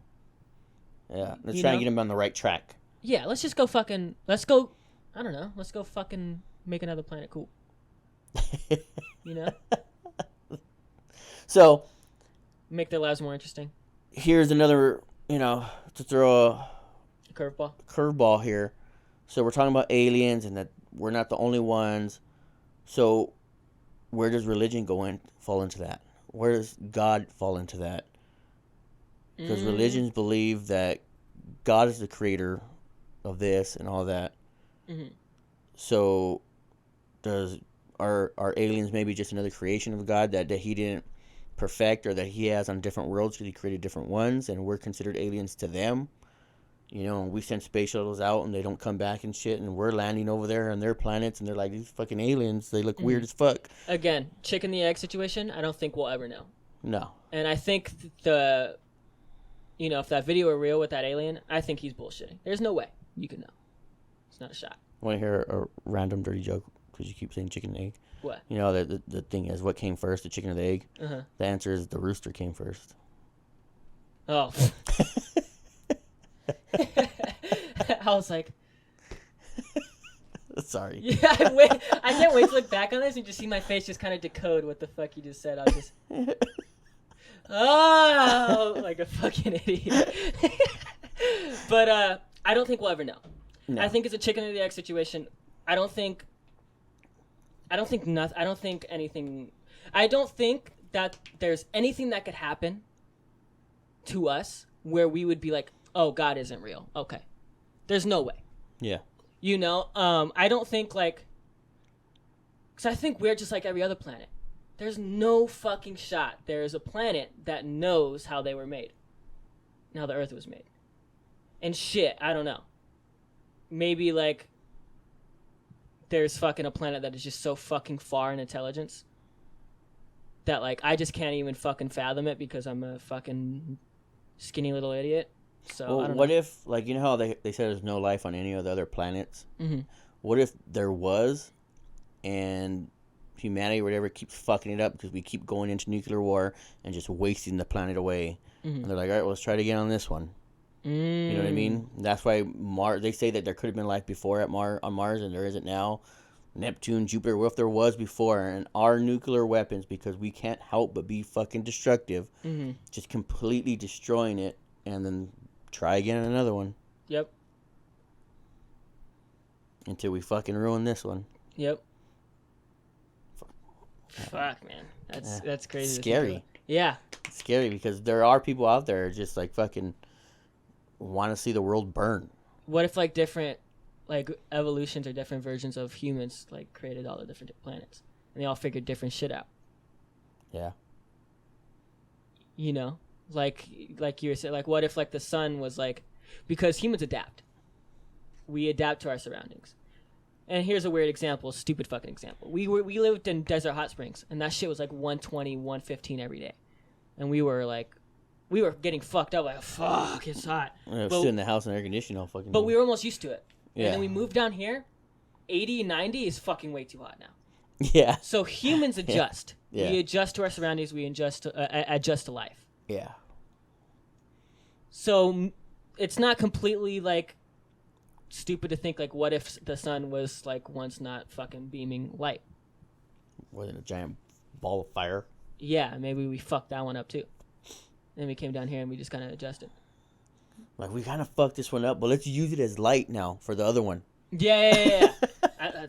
Yeah. Let's try and get them on the right track. Yeah, let's go fucking make another planet cool. You know? So... Make their lives more interesting. Here's another, to throw a curveball here. So we're talking about aliens and that we're not the only ones. So where does religion fall into that? Where does God fall into that? Because religions believe that God is the creator of this and all that. Mm-hmm. So are aliens maybe just another creation of God that he didn't perfect, or that he has on different worlds because he created different ones, and we're considered aliens to them? And we send space shuttles out and they don't come back and shit, and we're landing over there on their planets and they're like, these fucking aliens, they look weird as fuck. Again, chicken the egg situation, I don't think we'll ever know. No. And I think if that video were real with that alien, I think he's bullshitting. There's no way you can know. It's not a shot. Want to hear a random dirty joke? Because you keep saying chicken and egg. What? The thing is, what came first, the chicken or the egg? Uh-huh. The answer is the rooster came first. Oh. I was like... Sorry. Yeah, I can't wait to look back on this and just see my face just kind of decode what the fuck you just said. I was just... Oh! Like a fucking idiot. But I don't think we'll ever know. No. I think it's a chicken or the egg situation. I don't think that there's anything that could happen to us where we would be like, oh, God isn't real. Okay. There's no way. Yeah. I don't think, like... Because I think we're just like every other planet. There's no fucking shot there is a planet that knows how they were made. How the Earth was made. And shit, I don't know. Maybe like there's fucking a planet that is just so fucking far in intelligence that like I just can't even fucking fathom it because I'm a fucking skinny little idiot. So I Well, don't what know. if, like, you know how they said there's no life on any of the other planets? Mm-hmm. What if there was, and humanity or whatever keeps fucking it up because we keep going into nuclear war and just wasting the planet away? Mm-hmm. And they're like, all right, well, let's try it again on this one. You know what I mean? That's why Mars. They say that there could have been life before on Mars, and there isn't now. Neptune, Jupiter. What if there was before? And our nuclear weapons, because we can't help but be fucking destructive, Mm-hmm. just completely destroying it, and then try again on another one Yep. until we fucking ruin this one. Yep. Fuck, man. That's crazy. Scary. Yeah. It's scary because there are people out there just like fucking want to see the world burn. What if like different like evolutions or different versions of humans like created all the different planets and they all figured different shit out? Yeah. You know, like you were saying, like what if like the sun was like, because humans adapt. We adapt to our surroundings. And here's a weird example, stupid fucking example. We lived in desert hot springs, and that shit was like 120, 115 every day, and we were getting fucked up like fuck, it's hot. I was sitting in the house in air conditioning all fucking. But we were almost used to it. Yeah. And then we moved down here. 80, 90 is fucking way too hot now. Yeah. So humans adjust. Yeah. We adjust to our surroundings. We adjust to life. Yeah. So it's not completely like stupid to think like what if the sun was like once not fucking beaming light. Wasn't a giant ball of fire. Yeah, maybe we fucked that one up too. And then we came down here and we just kind of adjusted. Like, we kind of fucked this one up, but let's use it as light now for the other one. Yeah.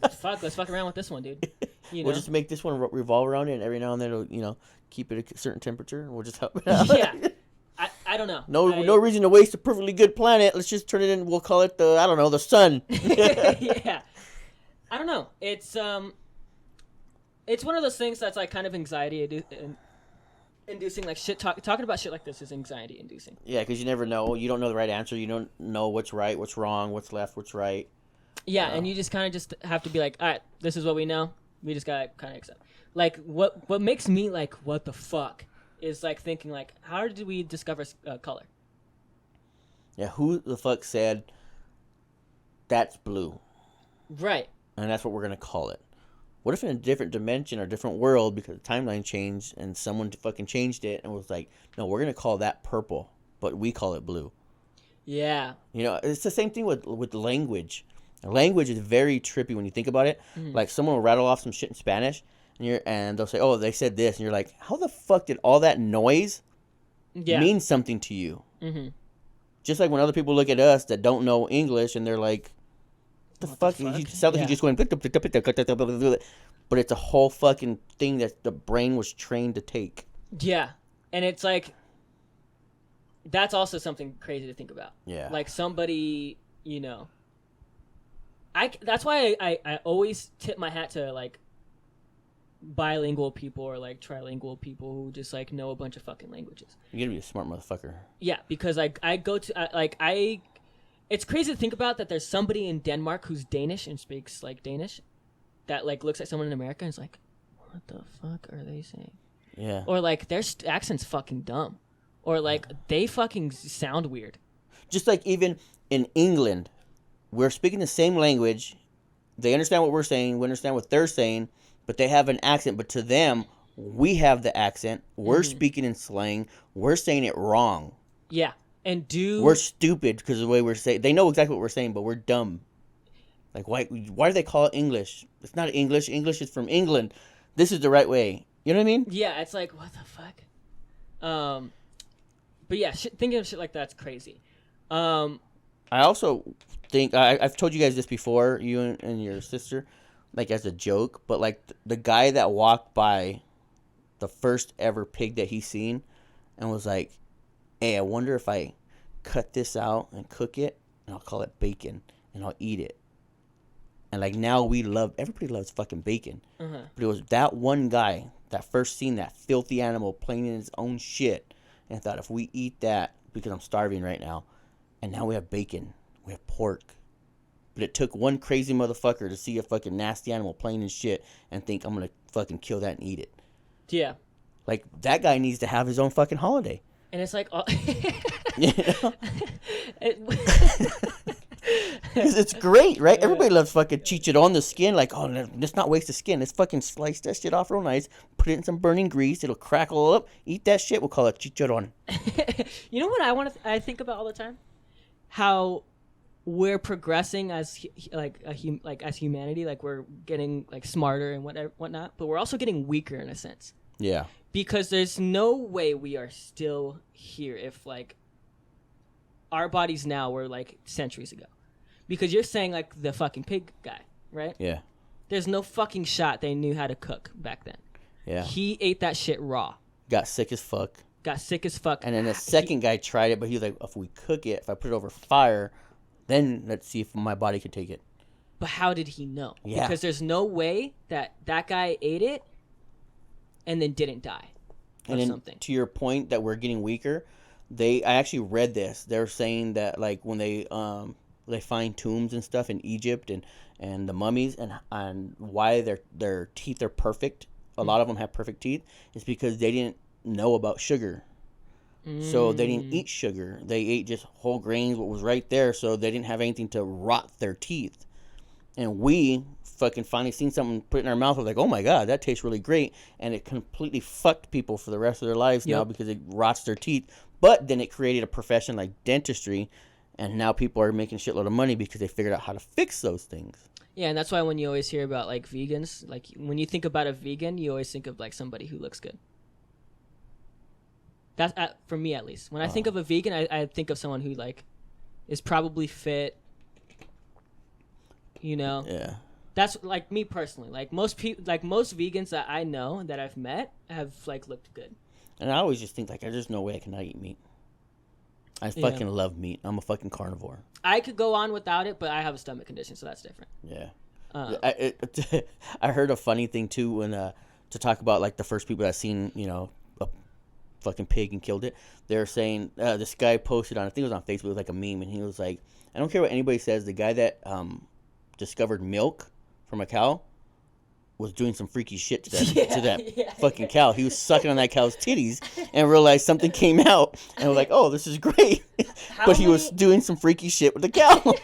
Let's fuck around with this one, dude. You know? We'll just make this one revolve around it, and every now and then it'll, keep it a certain temperature, and we'll just help it out. Yeah. I don't know. No reason to waste a perfectly good planet. Let's just turn it in. We'll call it the sun. Yeah. I don't know. It's one of those things that's like kind of anxiety inducing. Like talking about shit like this is anxiety inducing. Yeah, because you never know. You don't know the right answer. You don't know what's right, what's wrong, what's left, what's right. Yeah, and you just kind of just have to be like, all right, this is what we know. We just gotta kind of accept. Like what makes me like what the fuck is like thinking like how did we discover color? Yeah, who the fuck said that's blue? Right. And that's what we're gonna call it. What if in a different dimension or different world, because the timeline changed and someone fucking changed it and was like, no, we're gonna call that purple, but we call it blue. Yeah. You know, it's the same thing with language. Language is very trippy when you think about it. Mm-hmm. Like someone will rattle off some shit in Spanish, and they'll say, "Oh, they said this," and you're like, "How the fuck did all that noise mean something to you?" Mm-hmm. Just like when other people look at us that don't know English and they're like, "The fuck?" You sound like you just went, but it's a whole fucking thing that the brain was trained to take. Yeah, and it's like that's also something crazy to think about. Yeah, like somebody, you know. That's why I always tip my hat to like bilingual people or like trilingual people who just like know a bunch of fucking languages. You're gonna be a smart motherfucker. Yeah, because I go to it's crazy to think about that there's somebody in Denmark who's Danish and speaks like Danish that like looks at someone in America and is like, what the fuck are they saying? Yeah. Or like their accent's fucking dumb. Or like they fucking sound weird. Just like even in England, we're speaking the same language. They understand what we're saying. We understand what they're saying, but they have an accent. But to them, we have the accent. We're speaking in slang. We're saying it wrong. Yeah. And we're stupid because of the way we're saying. They know exactly what we're saying, but we're dumb. Like, why do they call it English? It's not English. English is from England. This is the right way. You know what I mean? Yeah, it's like, what the fuck? But yeah, thinking of shit like that's crazy. I also think I've told you guys this before, you and your sister, like as a joke, but like the guy that walked by the first ever pig that he seen and was like, hey, I wonder if I cut this out and cook it and I'll call it bacon and I'll eat it. And like now everybody loves fucking bacon. Uh-huh. But it was that one guy that first seen that filthy animal playing in his own shit and thought, if we eat that, because I'm starving right now, and now we have bacon, we have pork. But it took one crazy motherfucker to see a fucking nasty animal plain and shit and think I'm gonna fucking kill that and eat it. Yeah. Like, that guy needs to have his own fucking holiday. And it's like, You know? Because it's great, right? Everybody loves fucking chicharron, the skin. Like, oh, let's not waste the skin. Let's fucking slice that shit off real nice. Put it in some burning grease. It'll crackle up. Eat that shit. We'll call it chicharron. You know what I think about all the time? How we're progressing as as humanity. Like, we're getting like smarter and whatnot. But we're also getting weaker in a sense. Yeah. Because there's no way we are still here if like our bodies now were like centuries ago. Because you're saying like the fucking pig guy, right? Yeah. There's no fucking shot they knew how to cook back then. Yeah. He ate that shit raw. Got sick as fuck. And then the second guy tried it, but he was like, if we cook it, if I put it over fire, then let's see if my body can take it. But how did he know? Yeah. Because there's no way that guy ate it and then didn't die. And then something. To your point that we're getting weaker, I actually read this. They're saying that like when they find tombs and stuff in Egypt and the mummies and why their teeth are perfect. A lot of them have perfect teeth. Is because they didn't know about sugar. So they didn't eat sugar. They ate just whole grains, what was right there. So they didn't have anything to rot their teeth. And we fucking finally seen something put in our mouth. We're like, oh my God, that tastes really great. And it completely fucked people for the rest of their lives now because it rots their teeth. But then it created a profession like dentistry. And now people are making a shitload of money because they figured out how to fix those things. Yeah, and that's why when you always hear about like vegans, like when you think about a vegan, you always think of like somebody who looks good. That's for me at least. When I think of a vegan, I think of someone who like is probably fit. You know. Yeah. That's like me personally. Like most vegans that I know that I've met have like looked good. And I always just think like there's no way I cannot eat meat. I fucking love meat. I'm a fucking carnivore. I could go on without it, but I have a stomach condition, so that's different. Yeah. I heard a funny thing too when to talk about like the first people that seen a fucking pig and killed it. They were saying this guy posted on, I think it was on Facebook, it was like a meme, and he was like, I don't care what anybody says. The guy that discovered milk from a cow was doing some freaky shit to that fucking cow. He was sucking on that cow's titties and realized something came out and was like, oh, this is great. But he was doing some freaky shit with the cow.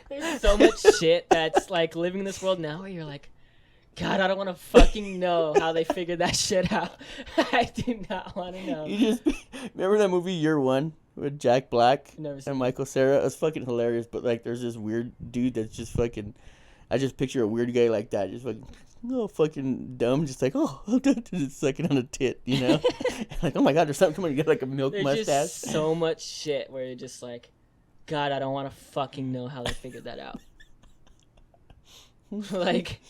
There's so much shit that's like living in this world now where you're like, God, I don't want to fucking know how they figured that shit out. I do not want to know. You just remember that movie Year One with Jack Black and Michael Cera? It was fucking hilarious. But like, there's this weird dude that's just fucking. I just picture a weird guy like that, just fucking dumb, just like just sucking on a tit, you know? Like, oh my God, there's something coming to get like a milk mustache. There's just so much shit where you're just like, God, I don't want to fucking know how they figured that out. Like,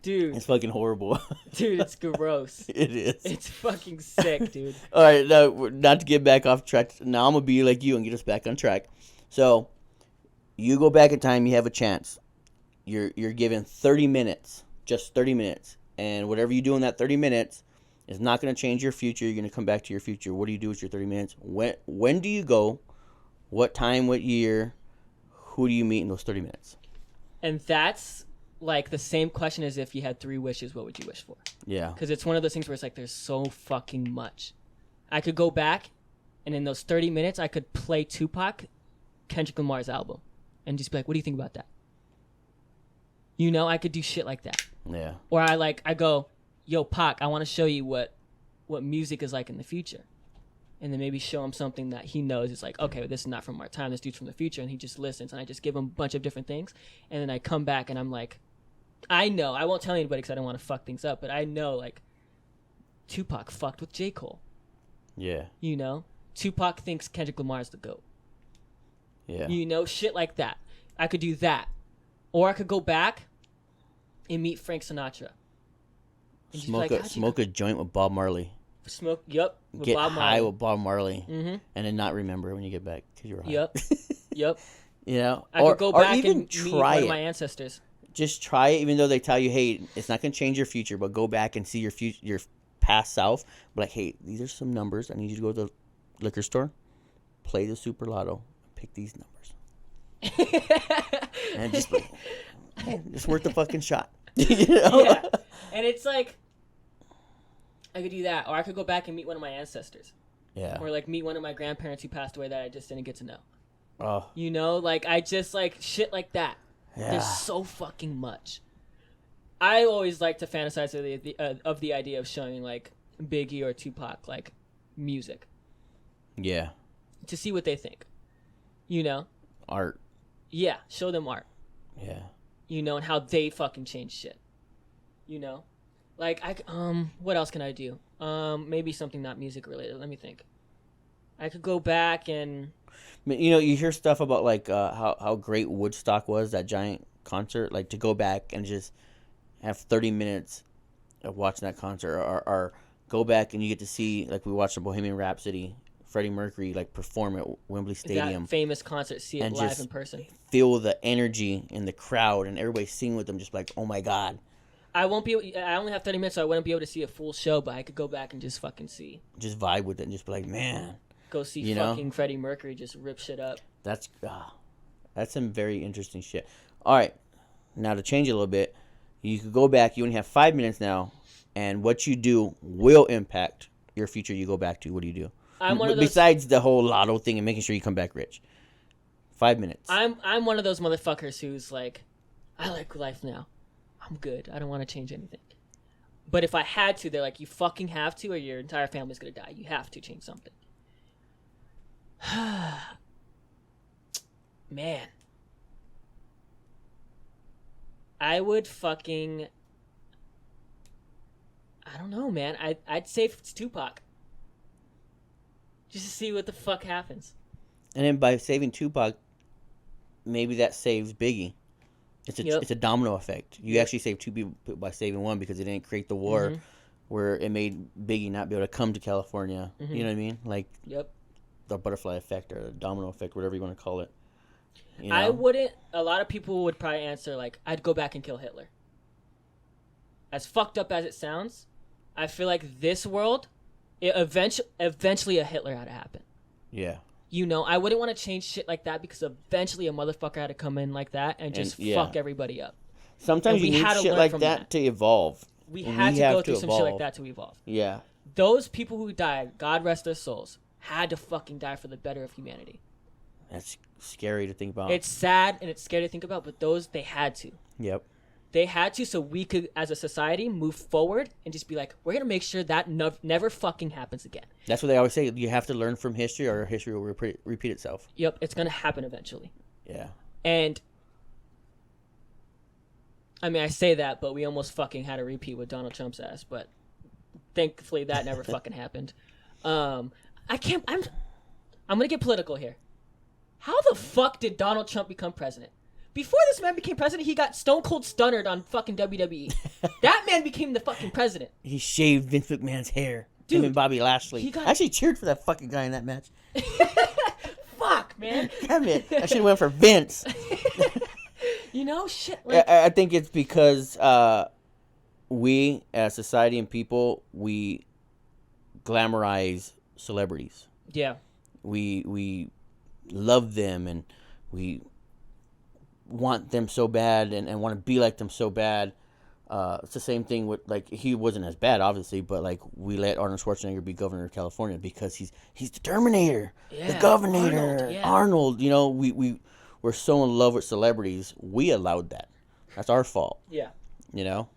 dude, it's fucking horrible. Dude, it's gross. It is. It's fucking sick, dude. All right, now not to get back off track. Now I'm gonna be like you and get us back on track. So, you go back in time. You have a chance. You're given 30 minutes, just 30 minutes, and whatever you do in that 30 minutes is not going to change your future. You're going to come back to your future. What do you do with your 30 minutes? When do you go? What time? What year? Who do you meet in those 30 minutes? And that's like the same question as if you had 3 wishes. What would you wish for? Yeah. Because it's one of those things where it's like there's so fucking much. I could go back, and in those 30 minutes, I could play Tupac, Kendrick Lamar's album, and just be like, "What do you think about that?" You know, I could do shit like that. Yeah. Or I go, yo, Pac, I want to show you what music is like in the future. And then maybe show him something that he knows. It's like, okay, this is not from our time. This dude's from the future. And he just listens. And I just give him a bunch of different things. And then I come back and I'm like, I know. I won't tell anybody because I don't want to fuck things up. But I know, like, Tupac fucked with J. Cole. Yeah. You know? Tupac thinks Kendrick Lamar's the GOAT. Yeah. You know, shit like that. I could do that. Or I could go back and meet Frank Sinatra. And Smoke a joint with Bob Marley. With get Bob high Marley. with Bob Marley. Mm-hmm. And then not remember when you get back because you're high. Yep. You know? I could go back even and meet try one of it. my ancestors. Just try it, even though they tell you, hey, it's not going to change your future, but go back and see your past self. But like, hey, these are some numbers. I need you to go to the liquor store. play the Super Lotto, pick these numbers, and just it's worth the fucking shot. You know? Yeah, and it's like I could do that, or I could go back and meet one of my ancestors. Yeah. Or like meet one of my grandparents who passed away that I just didn't get to know. Oh. You know, like I just like shit like that. Yeah. There's so fucking much. I always like to fantasize of the idea of showing like Biggie or Tupac like music. Yeah. To see what they think. You know? Art. Yeah, show them art. Yeah. You know, and how they fucking change shit. You know? Like what else can I do? Maybe something not music related. Let me think. I could go back and You know, you hear stuff about like how great Woodstock was, that giant concert. Like to go back and just have 30 minutes of watching that concert, or go back and you get to see, like we watched the Bohemian Rhapsody, Freddie Mercury like perform at Wembley Stadium, that famous concert, see it and live just in person. Feel the energy in the crowd and everybody singing with them, just like, oh my god. I only have 30 minutes, so I wouldn't be able to see a full show, but I could go back and just fucking see. Just vibe with it and just be like, man. Go see you fucking know? Freddie Mercury just rip shit up. That's some very interesting shit. All right, now to change it a little bit, you could go back. You only have 5 minutes now, and what you do will impact your future. You go back to, what do you do? I'm one of those. Besides the whole lotto thing and making sure you come back rich. 5 minutes. I'm one of those motherfuckers who's like, I like life now. I'm good. I don't want to change anything. But if I had to, they're like, you fucking have to, or your entire family's gonna die. You have to change something. Man. I would fucking... I don't know, man. I'd say it's Tupac. Just to see what the fuck happens. And then by saving Tupac, maybe that saves Biggie. It's a domino effect. You actually save two people by saving one, because it didn't create the war where it made Biggie not be able to come to California. You know what I mean? Like the butterfly effect or the domino effect, whatever you want to call it. You know? I wouldn't. A lot of people would probably answer like, I'd go back and kill Hitler. As fucked up as it sounds, I feel like this world, eventually a Hitler had to happen. Yeah. You know, I wouldn't want to change shit like that, because eventually a motherfucker had to come in like that and just fuck everybody up. Sometimes you need shit like that to evolve. We had to go through some shit like that to evolve. Yeah. Those people who died, God rest their souls, had to fucking die for the better of humanity. That's scary to think about. It's sad and it's scary to think about, but they had to. Yep. They had to, so we could, as a society, move forward and just be like, we're going to make sure that never fucking happens again. That's what they always say. You have to learn from history, or history will repeat itself. Yep, it's going to happen eventually. Yeah. And I mean, I say that, but we almost fucking had a repeat with Donald Trump's ass, but thankfully that never fucking happened. I'm going to get political here. How the fuck did Donald Trump become president? Before this man became president, he got stone cold stunnered on fucking WWE. That man became the fucking president. He shaved Vince McMahon's hair. Dude, him and Bobby Lashley. I actually cheered for that fucking guy in that match. Fuck, man. Damn it. I should have went for Vince. You know, shit. Like... I think it's because we, as society and people, we glamorize celebrities. Yeah. We love them, and we want them so bad, and want to be like them so bad. It's the same thing with, like, he wasn't as bad, obviously, but like we let Arnold Schwarzenegger be governor of California because he's the Terminator, the Governor, Arnold. You know, we're so in love with celebrities. We allowed that. That's our fault. Yeah. You know,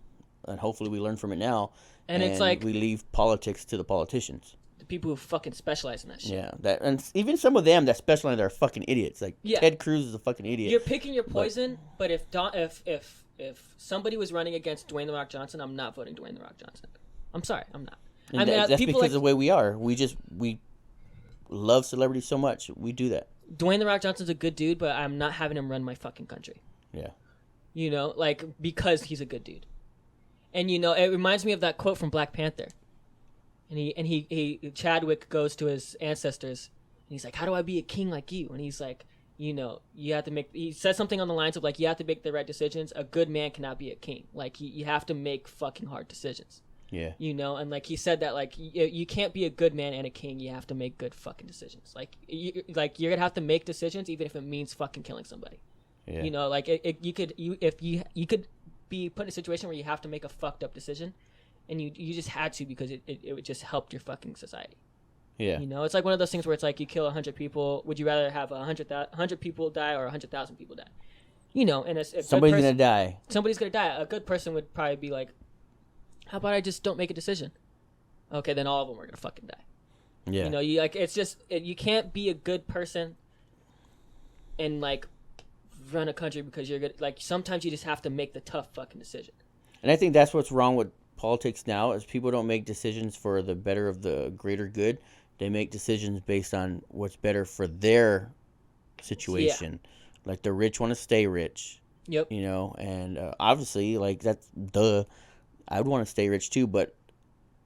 and hopefully we learn from it now. And it's like we leave politics to the politicians. The people who fucking specialize in that shit. Yeah, and even some of them that specialize are fucking idiots. Like Ted Cruz is a fucking idiot. You're picking your poison, but if somebody was running against Dwayne The Rock Johnson, I'm not voting Dwayne The Rock Johnson. I'm sorry, I'm not. And that's because of the way we are. We love celebrities so much. We do that. Dwayne The Rock Johnson's a good dude, but I'm not having him run my fucking country. Yeah. You know, like, because he's a good dude. And, you know, it reminds me of that quote from Black Panther. And he Chadwick goes to his ancestors, and he's like, how do I be a king like you? And he's like, you know, you have to he says something on the lines of, like, you have to make the right decisions. A good man cannot be a king. Like, you have to make fucking hard decisions. Yeah. You know, and like he said that like you can't be a good man and a king. You have to make good fucking decisions. Like you're gonna have to make decisions even if it means fucking killing somebody. Yeah. You know, like you could be put in a situation where you have to make a fucked up decision, and you just had to because it would just help your fucking society. Yeah. You know, it's like one of those things where it's like you kill 100 people. Would you rather have 100 people die or 100,000 people die? You know, and if Somebody's gonna die. Somebody's gonna die. A good person would probably be like, "How about I just don't make a decision?" Okay, then all of them are gonna fucking die. Yeah. You know, you like it's just you can't be a good person and like run a country because you're good. Like sometimes you just have to make the tough fucking decision. And I think that's what's wrong with politics now is people don't make decisions for the better of the greater good. They make decisions based on what's better for their situation. Yeah. Like the rich want to stay rich. Yep. You know, and obviously, like that's duh. I would want to stay rich too, but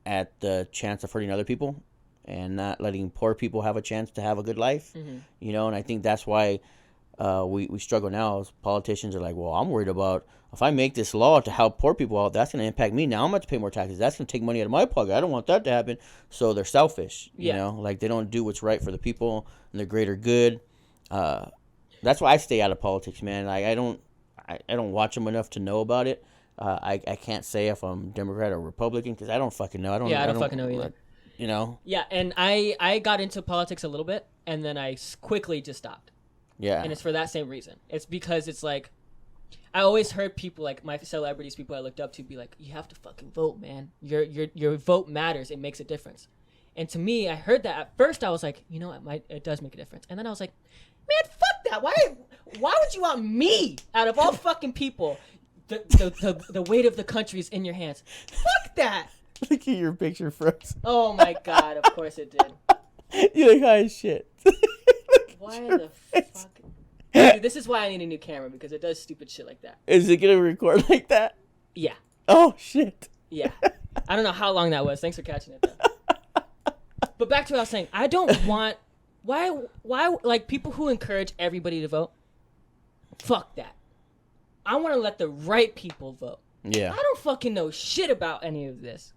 at the chance of hurting other people and not letting poor people have a chance to have a good life. Mm-hmm. You know, and I think that's why we struggle now. As politicians are like, well, I'm worried about if I make this law to help poor people out, that's going to impact me. Now I'm going to pay more taxes. That's going to take money out of my pocket. I don't want that to happen. So they're selfish. You know, like they don't do what's right for the people and the greater good. That's why I stay out of politics, man. Like I don't watch them enough to know about it. I can't say if I'm Democrat or Republican because I don't fucking know. I don't fucking know either. You know? Yeah, and I got into politics a little bit, and then I quickly just stopped. Yeah. And it's for that same reason. It's because it's like, I always heard people, like my celebrities, people I looked up to, be like, you have to fucking vote, man. Your vote matters. It makes a difference. And to me, I heard that. At first, I was like, you know, it does make a difference. And then I was like, man, fuck that. Why would you want me, out of all fucking people? The weight of the country is in your hands. Fuck that. Look at your picture first. Oh my god, of course it did. You look high as shit. Why the fuck? Dude, this is why I need a new camera, because it does stupid shit like that. Is it gonna record like that? Yeah. Oh shit. Yeah. I don't know how long that was. Thanks for catching it though. But back to what I was saying. I don't want why like people who encourage everybody to vote. Fuck that. I want to let the right people vote. Yeah. I don't fucking know shit about any of this.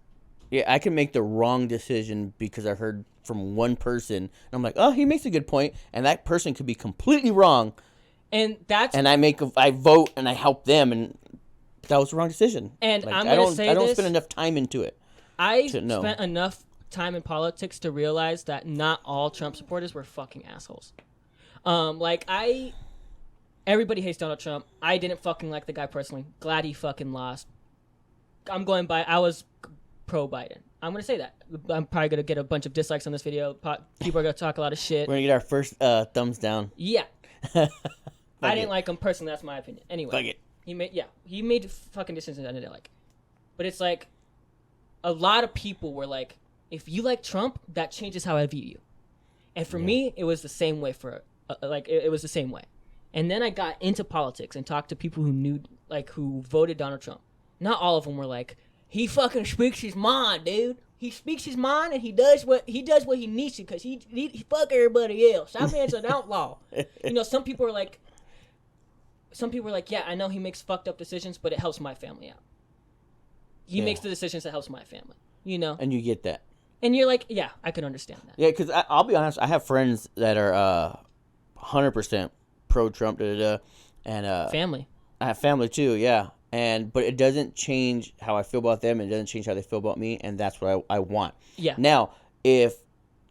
Yeah, I can make the wrong decision because I heard from one person, and I'm like, oh, he makes a good point, and that person could be completely wrong. And I vote and I help them, and that was the wrong decision. And like, I'm gonna say I don't spend enough time into it. I spent enough time in politics to realize that not all Trump supporters were fucking assholes. Everybody hates Donald Trump. I didn't fucking like the guy personally. Glad he fucking lost. I was pro Biden. I'm going to say that. I'm probably going to get a bunch of dislikes on this video. People are going to talk a lot of shit. We're going to get our first thumbs down. Yeah. I didn't like him personally. That's my opinion. Anyway. Fuck it. He made fucking decisions I didn't like. But it's like, a lot of people were like, if you like Trump, that changes how I view you. And for me, it was the same way it was the same way. And then I got into politics and talked to people who knew, like, who voted Donald Trump. Not all of them were like, he fucking speaks his mind, dude. He speaks his mind and he does what he needs to because he fuck everybody else. That man's an outlaw. You know, some people were like, yeah, I know he makes fucked up decisions, but it helps my family out. He makes the decisions that helps my family. You know? And you get that. And you're like, yeah, I can understand that. Yeah, because I'll be honest, I have friends that are 100% pro-Trump, and family. I have family too, yeah. But it doesn't change how I feel about them, and it doesn't change how they feel about me, and that's what I want. Yeah. Now, if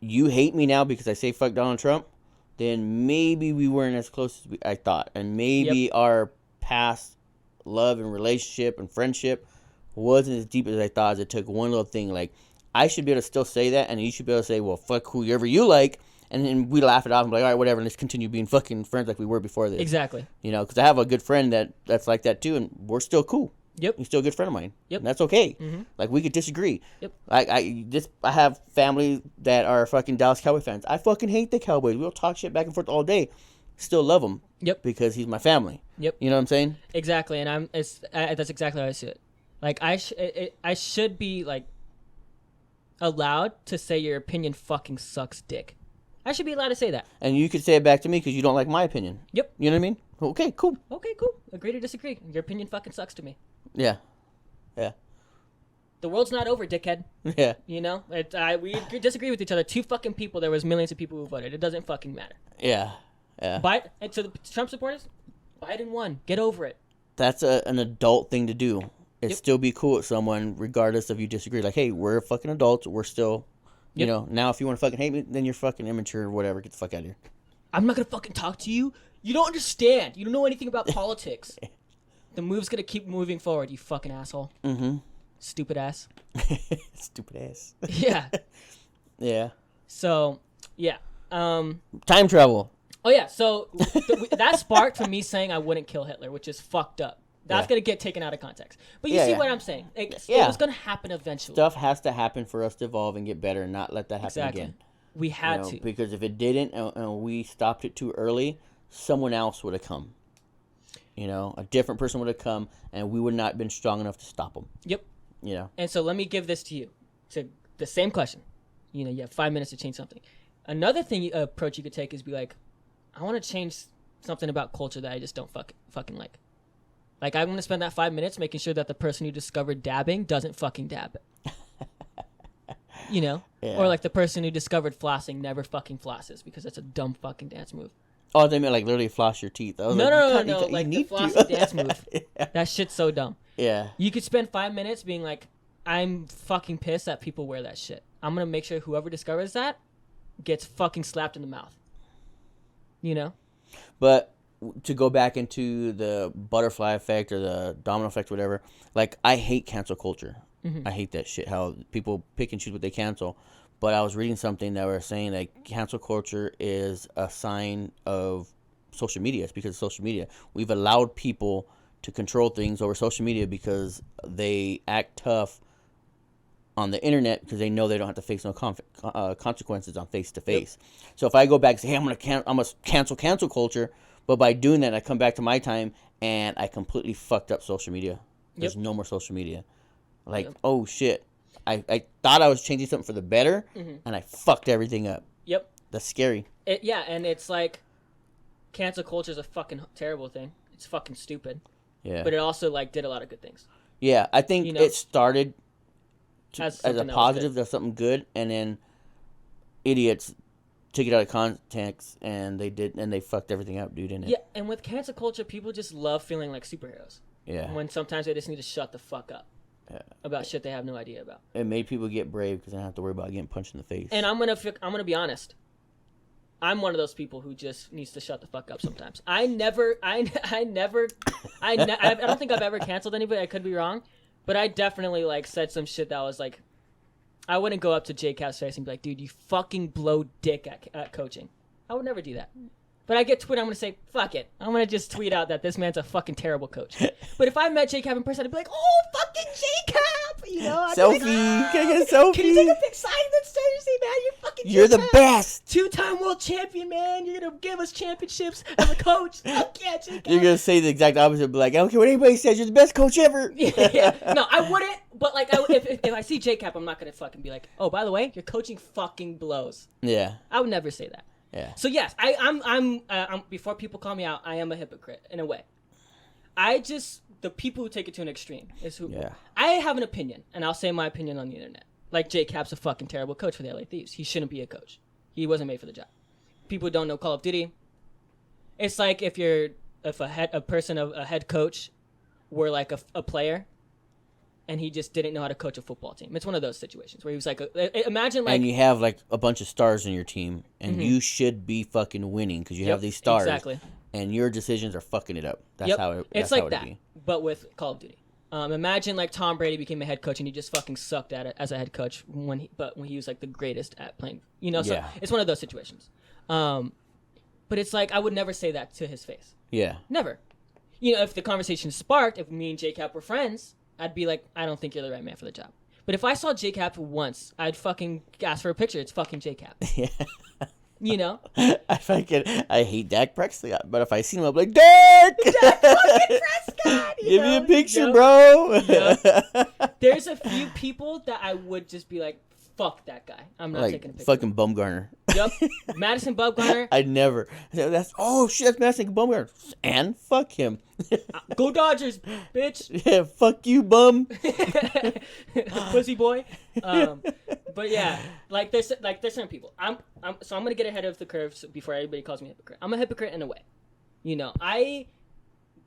you hate me now because I say fuck Donald Trump, then maybe we weren't as close as I thought, and maybe our past love and relationship and friendship wasn't as deep as I thought. As it took one little thing. Like, I should be able to still say that, and you should be able to say, well, fuck whoever you like. And then we laugh it off and be like, all right, whatever, let's continue being fucking friends like we were before this. Exactly. You know, because I have a good friend that's like that too, and we're still cool. Yep. He's still a good friend of mine. Yep. And that's okay. Mm-hmm. Like, we could disagree. Yep. I have family that are fucking Dallas Cowboy fans. I fucking hate the Cowboys. We'll talk shit back and forth all day. Still love him. Yep. Because he's my family. Yep. You know what I'm saying? Exactly, and that's exactly how I see it. Like, I should be, like, allowed to say your opinion fucking sucks dick. I should be allowed to say that. And you could say it back to me because you don't like my opinion. Yep. You know what I mean? Okay, cool. Okay, cool. Agree to disagree. Your opinion fucking sucks to me. Yeah. Yeah. The world's not over, dickhead. Yeah. You know, we disagree with each other. 2 fucking people. There was millions of people who voted. It doesn't fucking matter. Yeah. Yeah. And to the Trump supporters, Biden won. Get over it. That's an adult thing to do. Is Yep. still be cool with someone regardless if you disagree. Like, hey, we're fucking adults. We're still, you Yep. know, now if you want to fucking hate me, then you're fucking immature or whatever. Get the fuck out of here. I'm not gonna fucking talk to you. You don't understand. You don't know anything about politics. The move's gonna keep moving forward, you fucking asshole. Mm-hmm. Stupid ass. Stupid ass. Yeah. Yeah. So, yeah. Time travel. Oh, yeah. So, that sparked from me saying I wouldn't kill Hitler, which is fucked up. That's Yeah. going to get taken out of context. But you Yeah, see yeah. what I'm saying? It Yeah. was going to happen eventually. Stuff has to happen for us to evolve and get better and not let that happen Exactly. again. We had to. Because if it didn't and we stopped it too early, someone else would have come. You know, a different person would have come and we would not have been strong enough to stop them. Yep. You know. And so let me give this to you. To the same question. You know, you have 5 minutes to change something. Another approach you could take is be like, I want to change something about culture that I just don't fucking like. Like, I'm going to spend that 5 minutes making sure that the person who discovered dabbing doesn't fucking dab. You know? Yeah. Or like the person who discovered flossing never fucking flosses because it's a dumb fucking dance move. Oh, they meant like literally floss your teeth. I was No, like, no, you like the need to. flossing dance move. Yeah. That shit's so dumb. Yeah. You could spend 5 minutes being like, I'm fucking pissed that people wear that shit. I'm going to make sure whoever discovers that gets fucking slapped in the mouth. You know? But to go back into the butterfly effect or the domino effect, whatever, like, I hate cancel culture. Mm-hmm. I hate that shit, how people pick and choose what they cancel. But I was reading something that were saying that cancel culture is a sign of social media. It's because of social media. We've allowed people to control things over social media because they act tough on the internet because they know they don't have to face no consequences on face to face. So if I go back and say, hey, I'm gonna cancel culture, but by doing that, I come back to my time and I completely fucked up social media. There's no more social media. Like, oh shit, I thought I was changing something for the better, and I fucked everything up. Yep. That's scary. Yeah, and it's like, cancel culture is a fucking terrible thing. It's fucking stupid. Yeah. But it also like did a lot of good things. Yeah, I think it started as a positive, that's something good, and then idiots took it out of context and they fucked everything up, dude. Yeah, and with cancel culture, people just love feeling like superheroes. Yeah. When sometimes they just need to shut the fuck up about shit they have no idea about. It made people get brave because they don't have to worry about getting punched in the face. And I'm gonna be honest. I'm one of those people who just needs to shut the fuck up sometimes. I don't think I've ever canceled anybody. I could be wrong, but I definitely like said some shit that was like, I wouldn't go up to Jay Cap's face and be like, dude, you fucking blow dick at coaching. I would never do that. But I get Twitter, I'm going to say, fuck it. I'm going to just tweet out that this man's a fucking terrible coach. But if I met Jay Cap in person, I'd be like, oh, fucking Jay Cap! You know, I'd selfie! be like, Can I get a selfie? Can you take a big sign that seriously, man? You're the best! 2-time world champion, man. You're going to give us championships as a coach. Fuck yeah, Jay Cap. You're going to say the exact opposite, be like, I don't care what anybody says, you're the best coach ever! Yeah. No, I wouldn't. But like, if I see Jay Cap, I'm not going to fucking be like, oh, by the way, your coaching fucking blows. Yeah. I would never say that. Yeah. So yes, I'm before people call me out, I am a hypocrite in a way. The people who take it to an extreme is who. Yeah. I have an opinion, and I'll say my opinion on the internet. Like Jay Cap's a fucking terrible coach for the LA Thieves. He shouldn't be a coach. He wasn't made for the job. People who don't know Call of Duty. It's like if a head coach were like a player, and he just didn't know how to coach a football team. It's one of those situations where he was like, imagine like... And you have like a bunch of stars in your team, and you should be fucking winning because you have these stars. Exactly. And your decisions are fucking it up. That's how it It's how like it that, be. but with Call of Duty. Imagine like Tom Brady became a head coach and he just fucking sucked at it as a head coach when he was like the greatest at playing. You know, so it's one of those situations. But it's like I would never say that to his face. Yeah. Never. You know, if the conversation sparked, if me and J Cap were friends, I'd be like, I don't think you're the right man for the job. But if I saw J Cap once, I'd fucking ask for a picture. It's fucking J Cap. Yeah. You know? I hate Dak Prescott, but if I see him, I'm like, Dak! Dak fucking Prescott! Give me a picture, bro! There's a few people that I would just be like, fuck that guy. I'm not like taking a picture. fucking Bumgarner. Yep. Madison Bumgarner. I never. That's Madison Bumgarner. And fuck him. Go Dodgers, bitch. Yeah, fuck you, bum. Pussy boy. But yeah, like there's certain people. I'm gonna get ahead of the curve before everybody calls me a hypocrite. I'm a hypocrite in a way. You know,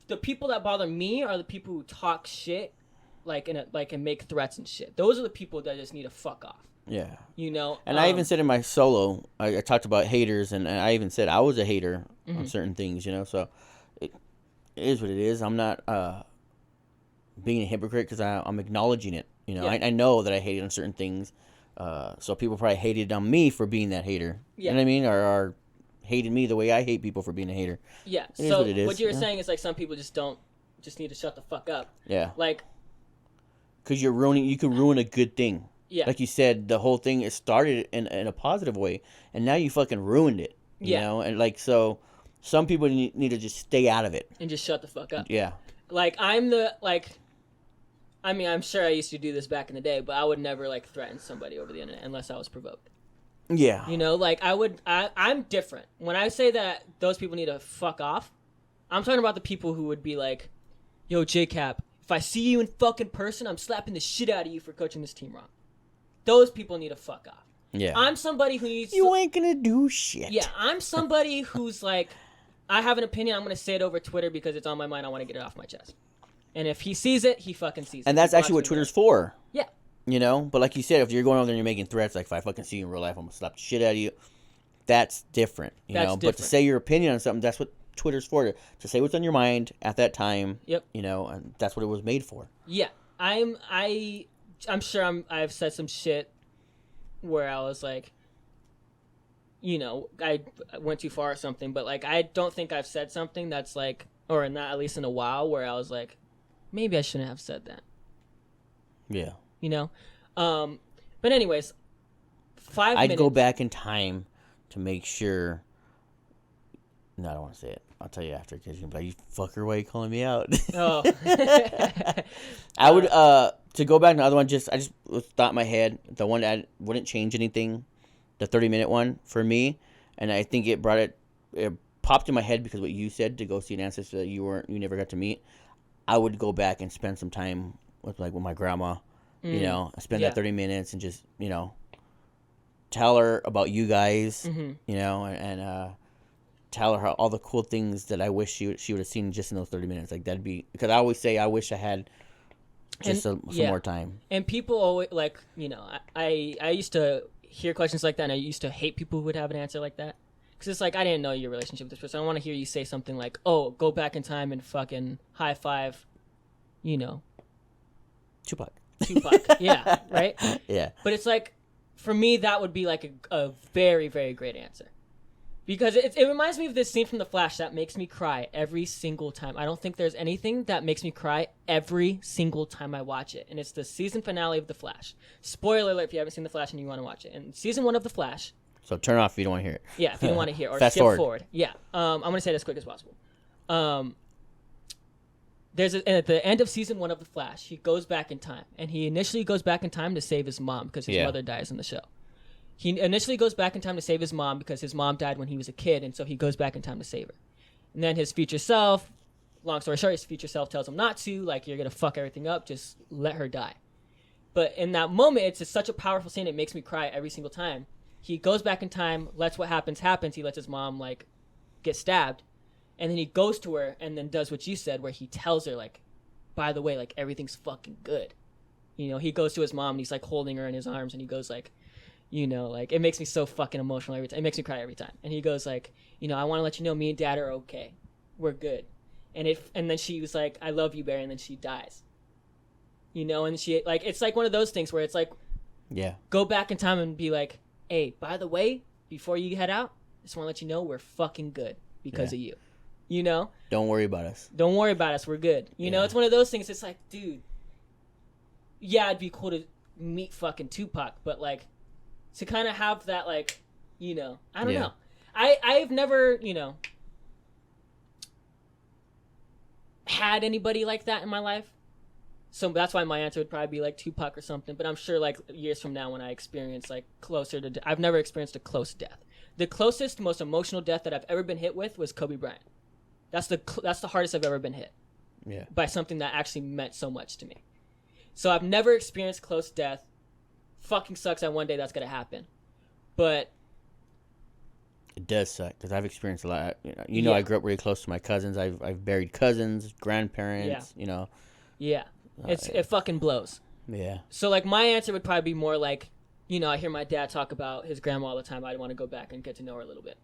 the people that bother me are the people who talk shit, and make threats and shit. Those are the people that just need to fuck off. Yeah. You know. And I even said in my solo, I talked about haters, and I even said I was a hater on certain things. You know, so it is what it is. I'm not being a hypocrite because I'm acknowledging it. You know, I know that I hated on certain things. So people probably hated on me for being that hater. Yeah. You know what I mean? Or hated me the way I hate people for being a hater. Yeah. So what you were saying is like some people just need to shut the fuck up. Yeah. Like, because you could ruin a good thing. Yeah. Like you said, the whole thing it started in a positive way, and now you fucking ruined it. You know, and like so, some people need to just stay out of it and just shut the fuck up. Yeah. Like I'm sure I used to do this back in the day, but I would never like threaten somebody over the internet unless I was provoked. Yeah. You know, like I'm different. When I say that those people need to fuck off, I'm talking about the people who would be like, yo, J-Cap, if I see you in fucking person, I'm slapping the shit out of you for coaching this team wrong. Those people need to fuck off. Yeah. I'm somebody who needs You ain't gonna do shit. Yeah, I'm somebody who's like, I have an opinion, I'm gonna say it over Twitter because it's on my mind, I want to get it off my chest. And if he sees it, he fucking sees it. And that's actually what Twitter's for. Yeah. You know? But like you said, if you're going over there and you're making threats, like if I fucking see you in real life, I'm gonna slap the shit out of you, that's different. You know? But to say your opinion on something, that's what Twitter's for. To say what's on your mind at that time. Yep. You know, and that's what it was made for. Yeah. I'm sure I've said some shit where I was like, you know, I went too far or something, but like I don't think I've said something that's like, or not at least in a while, where I was like, maybe I shouldn't have said that. Yeah. You know? But anyways, 5 minutes. I'd go back in time to make sure. No, I don't want to say it. I'll tell you after because you're like, you fucker, why are you calling me out? Oh. I would, to go back to the other one, I just thought in my head, the one that wouldn't change anything, the 30-minute one for me, and I think it popped in my head because what you said to go see an ancestor that you never got to meet. I would go back and spend some time with my grandma, you know, spend that 30 minutes and just, you know, tell her about you guys, you know, and tell her all the cool things that I wish she would have seen just in those 30 minutes. Like that'd be, because I always say I wish I had just some more time. And people always, like, you know, I used to hear questions like that, and I used to hate people who would have an answer like that. Because it's like, I didn't know your relationship with this person. I want to hear you say something like, oh, go back in time and fucking high five, you know. Tupac. Yeah, right? Yeah. But it's like, for me, that would be like a very, very great answer. Because it reminds me of this scene from The Flash that makes me cry every single time. I don't think there's anything that makes me cry every single time I watch it. And it's the season finale of The Flash. Spoiler alert if you haven't seen The Flash and you want to watch it. And season 1 of The Flash. So turn off if you don't want to hear it. Yeah, if you don't want to hear it. Or Fast skip forward. Yeah. I'm going to say it as quick as possible. At the end of season 1 of The Flash, he goes back in time. And he initially goes back in time to save his mom because his mother dies in the show. He initially goes back in time to save his mom because his mom died when he was a kid, and so he goes back in time to save her. And then his future self, long story short, his future self tells him not to, like, you're going to fuck everything up, just let her die. But in that moment, it's just such a powerful scene, it makes me cry every single time. He goes back in time, lets what happens, he lets his mom, like, get stabbed, and then he goes to her and then does what you said, where he tells her, like, by the way, like, everything's fucking good. You know, he goes to his mom, and he's, like, holding her in his arms, and he goes, like, you know, like, it makes me so fucking emotional every time. It makes me cry every time. And he goes, like, you know, I want to let you know me and Dad are okay. We're good. And then she was like, I love you, Barry, and then she dies. You know, and she, like, it's like one of those things where it's like, yeah, go back in time and be like, hey, by the way, before you head out, I just want to let you know we're fucking good because of you. You know? Don't worry about us. Don't worry about us. We're good. You know, it's one of those things. It's like, dude, yeah, it'd be cool to meet fucking Tupac, but, like, to kind of have that, like, you know, I don't know. I've never, you know, had anybody like that in my life. So that's why my answer would probably be like Tupac or something. But I'm sure, like, years from now when I experience, like, I've never experienced a close death. The closest, most emotional death that I've ever been hit with was Kobe Bryant. That's the hardest I've ever been hit. Yeah. By something that actually meant so much to me. So I've never experienced close death. Fucking sucks that one day that's gonna happen. But it does suck because I've experienced a lot. You know, I grew up really close to my cousins. I've buried cousins, grandparents. Yeah. You know. Yeah, it fucking blows. Yeah. So like my answer would probably be more like, I hear my dad talk about his grandma all the time. I'd want to go back and get to know her a little bit.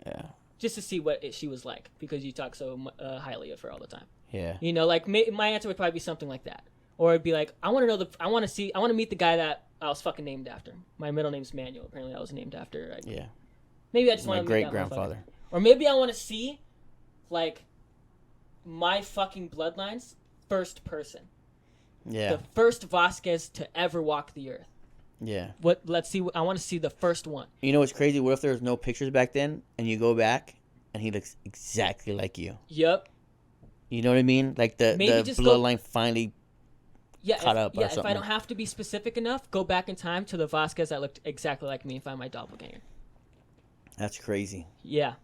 Yeah. Just to see what she was like, because you talk so highly of her all the time. Yeah. Like my answer would probably be something like that, or it'd be like, I want to meet the guy that I was fucking named after. My middle name's Manuel. Apparently, I was named after. Yeah. Maybe I just want my to great grandfather. Or maybe I want to see, like, my fucking bloodline's first person. Yeah. The first Vasquez to ever walk the earth. Yeah. Let's see. I want to see the first one. You know what's crazy? What if there was no pictures back then, and you go back, and he looks exactly like you? Yep. You know what I mean? Like the bloodline finally caught up. Yeah. Or something. If I don't have to be specific enough, go back in time to the Vasquez that looked exactly like me and find my doppelganger. That's crazy. Yeah.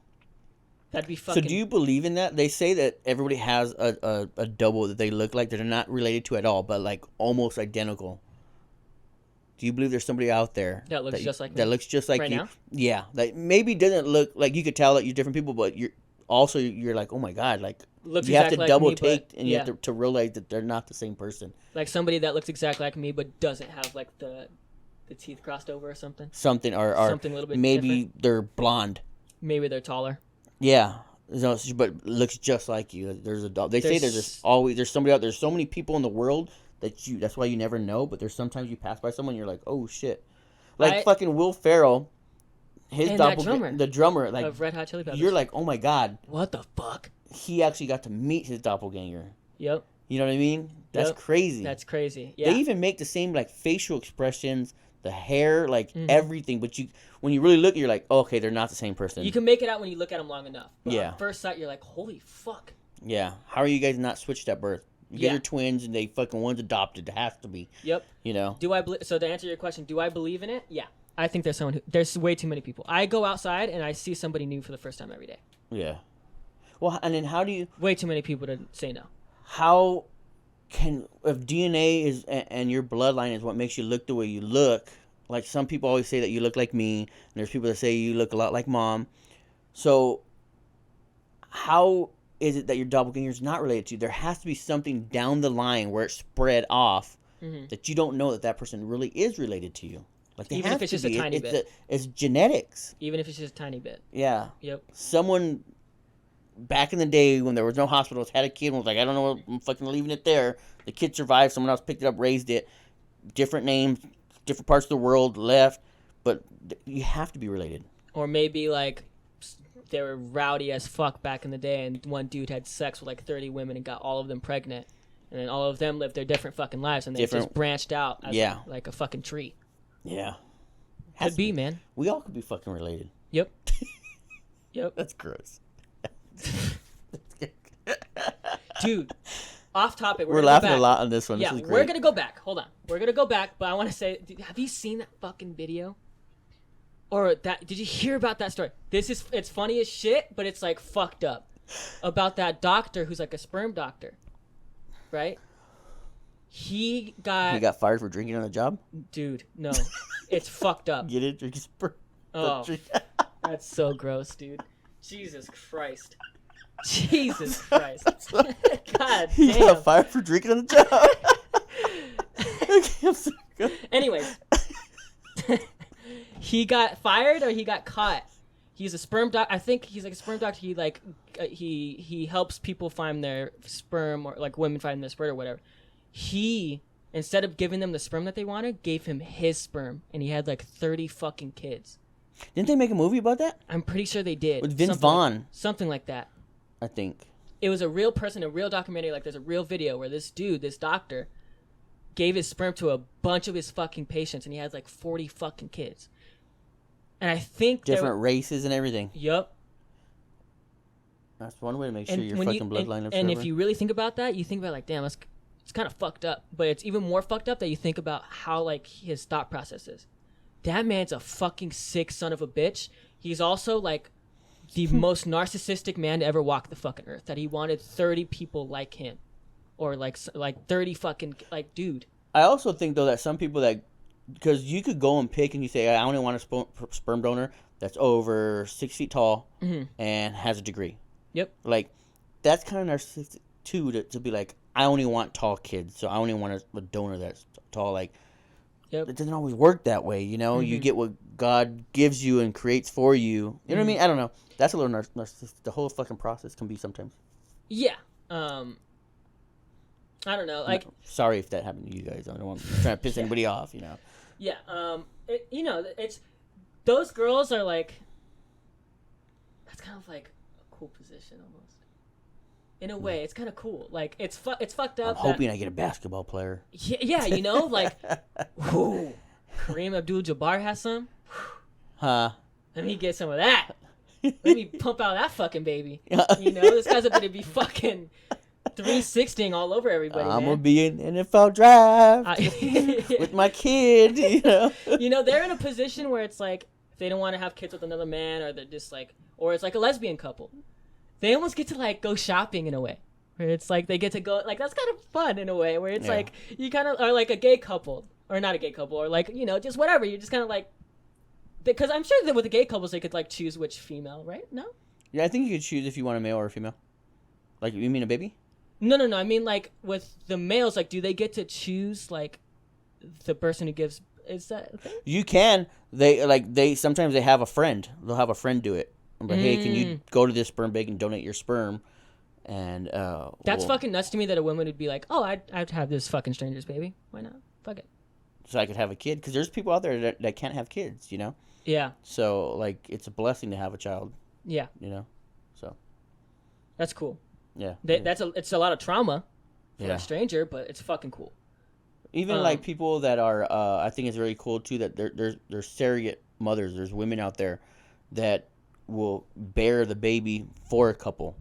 That'd be fucking... So do you believe in that? They say that everybody has a double that they look like that they're not related to at all, but like almost identical. Do you believe there's somebody out there that looks just like me? That looks just like right you? Now? Yeah. Like maybe doesn't look like you could tell that you're different people, but you're like, oh my God, like looks you have exactly to like double me, take and yeah. you have to realize that they're not the same person. Like somebody that looks exactly like me but doesn't have like the teeth crossed over or something. Something or something a little bit maybe different. They're blonde. Maybe they're taller. Yeah. No, but looks just like you. They say there's somebody out there. There's so many people in the world that's why you never know. But there's sometimes you pass by someone, and you're like, oh shit, like fucking Will Ferrell, his doppelganger, the drummer, like of Red Hot Chili Peppers. You're like, oh my God, what the fuck? He actually got to meet his doppelganger. Yep. You know what I mean? That's crazy. That's crazy. Yeah. They even make the same like facial expressions, the hair, like everything. But when you really look, you're like, oh, okay, they're not the same person. You can make it out when you look at them long enough. But yeah. On first sight, you're like, holy fuck. Yeah. How are you guys not switched at birth? You guys are twins, and they fucking one's adopted. It has to be. Yep. You know. So to answer your question, do I believe in it? Yeah. I think there's way too many people. I go outside and I see somebody new for the first time every day. Yeah. Well, and then how do you? Way too many people to say no. How if DNA is and your bloodline is what makes you look the way you look? Like some people always say that you look like me, and there's people that say you look a lot like mom. So how is it that your doppelganger is not related to you? There has to be something down the line where it's spread off that you don't know that person really is related to you. Like even if it's just a tiny bit. It's genetics. Even if it's just a tiny bit. Yeah. Yep. Someone back in the day when there was no hospitals had a kid and was like, I don't know, I'm fucking leaving it there. The kid survived. Someone else picked it up, raised it. Different names, different parts of the world, left. But you have to be related. Or maybe like they were rowdy as fuck back in the day, and one dude had sex with like 30 women and got all of them pregnant, and then all of them lived their different fucking lives, and they just branched out as like a fucking tree. Yeah. Could be, man. We all could be fucking related. Yep. Yep. That's gross. Dude, off topic. We're laughing a lot on this one. Yeah, this is great. We're going to go back. Hold on. We're going to go back, but I want to say, have you seen that fucking video? Or did you hear about that story? It's funny as shit, but it's like fucked up. About that doctor who's like a sperm doctor. Right? He got fired for drinking on the job? Dude, no. It's fucked up. Get it? Drinking sperm. Oh, that's so gross, dude. Jesus Christ. Jesus Christ. God damn. He got fired for drinking on the job. Okay, I'm so good. Anyways. He got fired or he got caught. He's a sperm doctor. I think he's like a sperm doctor. He like he helps people find their sperm, or like women find their sperm or whatever. He, instead of giving them the sperm that they wanted, gave him his sperm, and he had like 30 fucking kids. Didn't they make a movie about that? I'm pretty sure they did. With Vince Vaughn. Something like that. I think. It was a real person, a real documentary. Like there's a real video where this dude, this doctor, gave his sperm to a bunch of his fucking patients, and he had like 40 fucking kids. And I think different races and everything. Yep. That's one way to make sure your fucking bloodline lives forever. And if you really think about that, you think about like, damn, it's kind of fucked up. But it's even more fucked up that you think about how like his thought process is. That man's a fucking sick son of a bitch. he's also like the most narcissistic man to ever walk the fucking earth. That he wanted 30 people like him, or like 30 fucking like dude. I also think though that some people that, because you could go and pick and you say I only want a sperm donor that's over 6 feet tall and has a degree. Yep. Like that's kind of narcissistic too, to be like I only want tall kids, so I only want a donor that's tall. Like Yep. it doesn't always work that way, you know. You get what God gives you and creates for you. You know what I mean? I don't know. That's a little narcissistic. The whole fucking process can be sometimes. Yeah. I don't know. Like, no, sorry if that happened to you guys. I don't want to try to piss anybody off, you know. Yeah. You know, it's those girls are like. That's kind of like a cool position almost. In a way, it's kind of cool. Like it's fucked up. I'm hoping I get a basketball player. Yeah, you know, like, whoo, Kareem Abdul-Jabbar has some. Huh? Let me get some of that. Let me pump out that fucking baby. You know, this guy's going to be fucking 360ing all over everybody. I'm gonna be in NFL draft with my kid. You know. You know, they're in a position where it's like they don't want to have kids with another man, or they're just like, or it's like a lesbian couple. They almost get to like go shopping in a way, where it's like they get to go, like that's kind of fun in a way, where it's like you kind of are like a gay couple, or not a gay couple, or like, you know, just whatever. You're just kind of like, because I'm sure that with the gay couples they could like choose which female, right? No. Yeah, I think you could choose if you want a male or a female. Like, you mean a baby? No. I mean, like with the males, like, do they get to choose like the person who gives? Is that a thing? You can. They sometimes they have a friend. They'll have a friend do it. But hey, can you go to this sperm bank and donate your sperm? And that's fucking nuts to me that a woman would be like, oh, I'd have this fucking stranger's baby. Why not? Fuck it. So I could have a kid, because there's people out there that can't have kids, you know. Yeah. So like, it's a blessing to have a child. Yeah. You know. So. That's cool. Yeah. It's a lot of trauma for a stranger, but it's fucking cool. Even like people that are, I think it's really cool too that there's surrogate mothers. There's women out there that will bear the baby for a couple,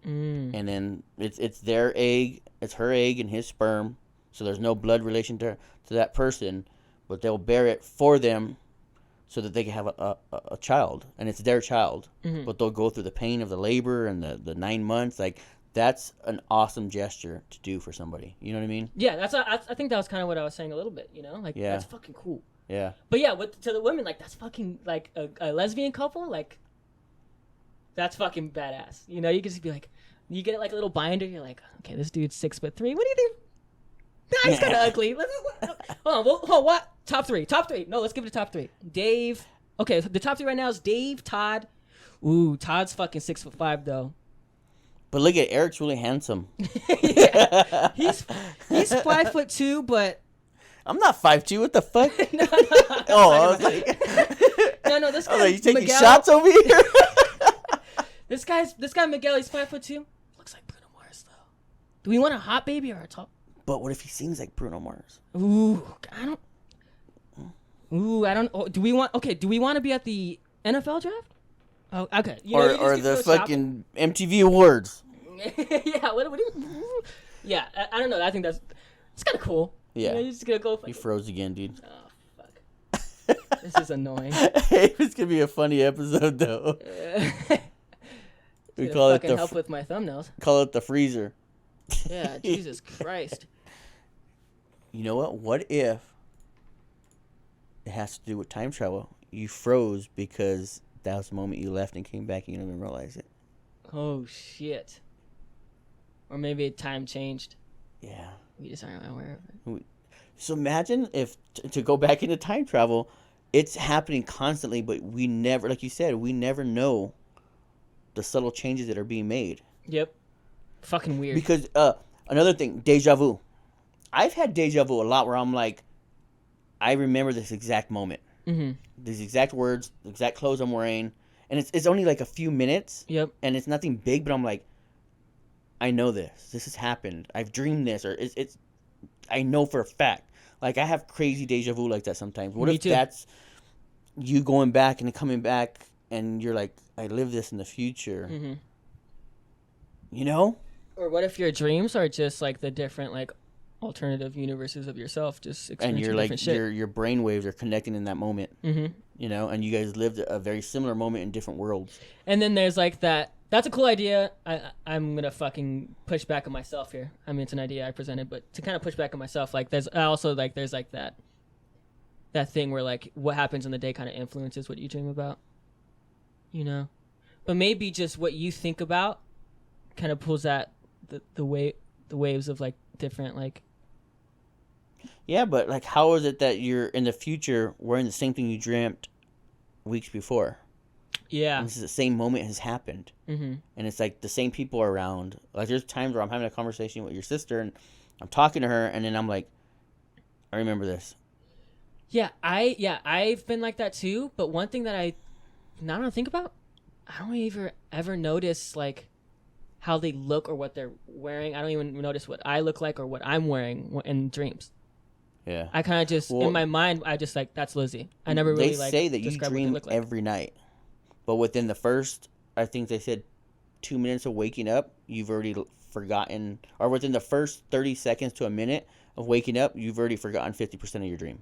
and then it's their egg, it's her egg and his sperm, so there's no blood relation to that person, but they'll bear it for them so that they can have a child, and it's their child, but they'll go through the pain of the labor and the 9 months. Like, that's an awesome gesture to do for somebody. You know what I mean? Yeah, I think that was kind of what I was saying a little bit, you know? Like, that's fucking cool. Yeah. But yeah, to the women, like, that's fucking, like, a lesbian couple, like, that's fucking badass. You know, you can just be like, you get like a little binder, you're like, okay, this dude's 6'3". What do you think? Nah, he's kind of ugly. Hold on, what? Top three. No, let's give it a top three. Dave. Okay, the top three right now is Dave, Todd. Ooh, Todd's fucking 6'5" though. But look at Eric's really handsome. Yeah, he's 5'2", but I'm not 5'2". What the fuck? No, oh, I was like, no, this guy. like, you taking Miguel, shots over here? This guy Miguel, he's 5'2". Looks like Bruno Mars though. Do we want a hot baby or a tall? But what if he sings like Bruno Mars? Ooh, I don't. Oh, do we want to be at the NFL draft? Oh, okay. Or the fucking MTV Awards. Yeah. What do you? Yeah, I don't know. I think it's kind of cool. Yeah. You're just gonna go. You froze again, dude. Oh fuck. This is annoying. Hey, it's gonna be a funny episode though. We call it the help with my thumbnails. Call it the freezer. Yeah, Jesus Christ. You know what? What if it has to do with time travel? You froze because that was the moment you left and came back and you didn't even realize it. Oh shit. Or maybe time changed. Yeah. We just aren't aware of it. So imagine if, to go back into time travel, it's happening constantly, but we never, like you said, we never know the subtle changes that are being made. Yep. Fucking weird. Because another thing, deja vu. I've had deja vu a lot where I'm like, I remember this exact moment. Mm-hmm. These exact words, the exact clothes I'm wearing. And it's only like a few minutes. Yep. And it's nothing big, but I'm like, I know this. This has happened. I've dreamed this. Or it's I know for a fact. Like, I have crazy deja vu like that sometimes. What if that's you going back and coming back and you're like, I live this in the future. Mm-hmm. You know? Or what if your dreams are just like the different, like, alternative universes of yourself, just And experiencing you're like different shit. your brain waves are connecting in that moment. Mm-hmm. You know, and you guys lived a very similar moment in different worlds. And then there's like that. That's a cool idea. I'm gonna fucking push back on myself here. I mean, it's an idea I presented, but to kind of push back on myself, like there's like that thing where like what happens in the day kind of influences what you dream about. You know, but maybe just what you think about kind of pulls that the waves of like different like. Yeah, but like, how is it that you're in the future wearing the same thing you dreamt weeks before? Yeah. And this is the same moment has happened. Mm-hmm. And it's like the same people are around. Like, there's times where I'm having a conversation with your sister and I'm talking to her, and then I'm like, I remember this. I've been like that too. But one thing that I don't think about, I don't ever notice like how they look or what they're wearing. I don't even notice what I look like or what I'm wearing in dreams. Yeah. I kind of just in my mind, I just like that's Lizzie. I never really They say that you describe what they dream look like. every night, but within the first, I think they said 2 minutes of waking up, you've already forgotten, or within the first 30 seconds to a minute of waking up, you've already forgotten 50% of your dream.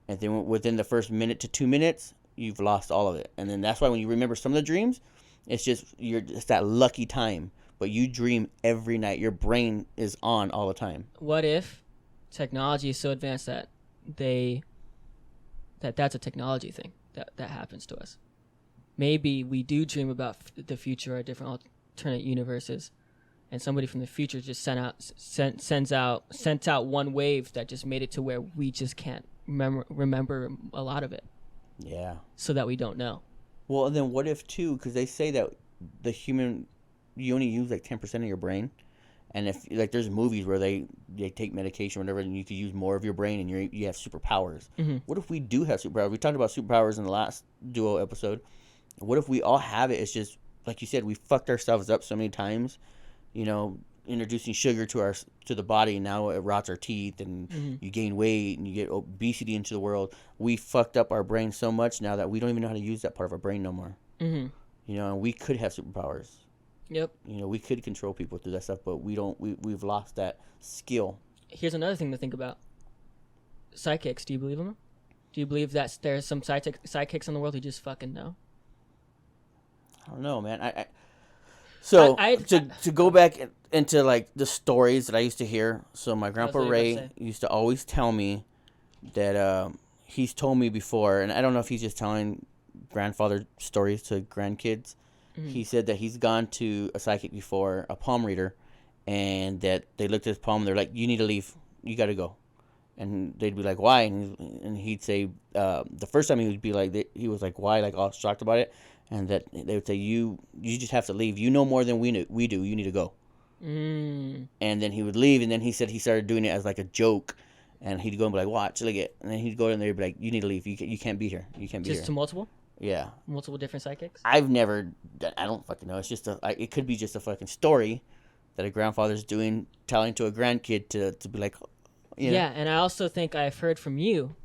And then within the first minute to 2 minutes, you've lost all of it. And then that's why when you remember some of the dreams, it's that lucky time. But you dream every night. Your brain is on all the time. What if technology is so advanced that that's a technology thing that happens to us? Maybe we do dream about the future or different alternate universes, and somebody from the future just sent out one wave that just made it to where we just can't remember a lot of it. Yeah. So that we don't know. Well, and then what if too? Because they say that you only use like 10% of your brain, and if like there's movies where they take medication or whatever, and you could use more of your brain, and you have superpowers. Mm-hmm. What if we do have superpowers? We talked about superpowers in the last duo episode. What if we all have it? It's just like you said, we fucked ourselves up so many times. You know, introducing sugar to the body, and now it rots our teeth, and you gain weight, and you get obesity into the world. We fucked up our brain so much now that we don't even know how to use that part of our brain no more. Mm-hmm. You know, and we could have superpowers. Yep. You know, we could control people through that stuff, but we don't. We've lost that skill. Here's another thing to think about. Psychics. Do you believe them? Do you believe that there's some psychics in the world who just fucking know? I don't know, man. To go back into like the stories that I used to hear. So my grandpa Ray used to always tell me that he's told me before, and I don't know if he's just telling grandfather stories to grandkids. Mm-hmm. He said that he's gone to a psychic before, a palm reader, and that they looked at his palm and they're like, "You need to leave. You got to go." And they'd be like, "Why?" And he'd say, the first time he would be like, he was like, "Why?" Like all shocked about it. And that they would say, you just have to leave. You know more than we do. You need to go. And then he would leave, and then he said he started doing it as like a joke. And he'd go and be like, "Watch, look it." And then he'd go in there and be like, "You need to leave. You can't be here. You can't be here." Just to multiple? Yeah. Multiple different psychics? I don't fucking know. It's just it could be just a fucking story that a grandfather's telling to a grandkid to be like, you know. Yeah, and I also think I've heard from you.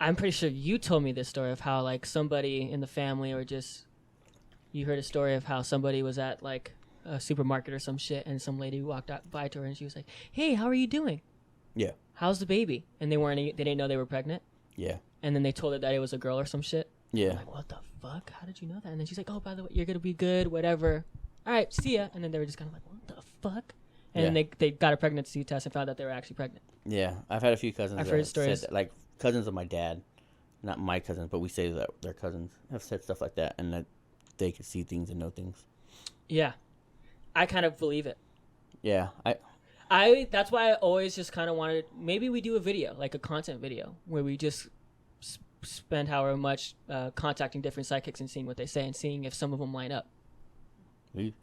I'm pretty sure you told me this story of how like somebody in the family or just you heard a story of how somebody was at like a supermarket or some shit and some lady walked by to her and she was like, "Hey, how are you doing? Yeah. How's the baby?" And they didn't know they were pregnant. Yeah. And then they told her that it was a girl or some shit. Yeah. I'm like, what the fuck? How did you know that? And then she's like, "Oh, by the way, you're gonna be good, whatever. All right, see ya." And then they were just kind of like, "What the fuck?" And they got a pregnancy test and found out they were actually pregnant. Yeah, I've had a few cousins. I've heard stories that, like cousins of my dad, not my cousins, but we say that their cousins have said stuff like that, and that they could see things and know things. Yeah, I kind of believe it. Yeah, I that's why I always just kind of wanted. Maybe we do a video, like a content video, where we just spend however much contacting different psychics and seeing what they say and seeing if some of them line up. It's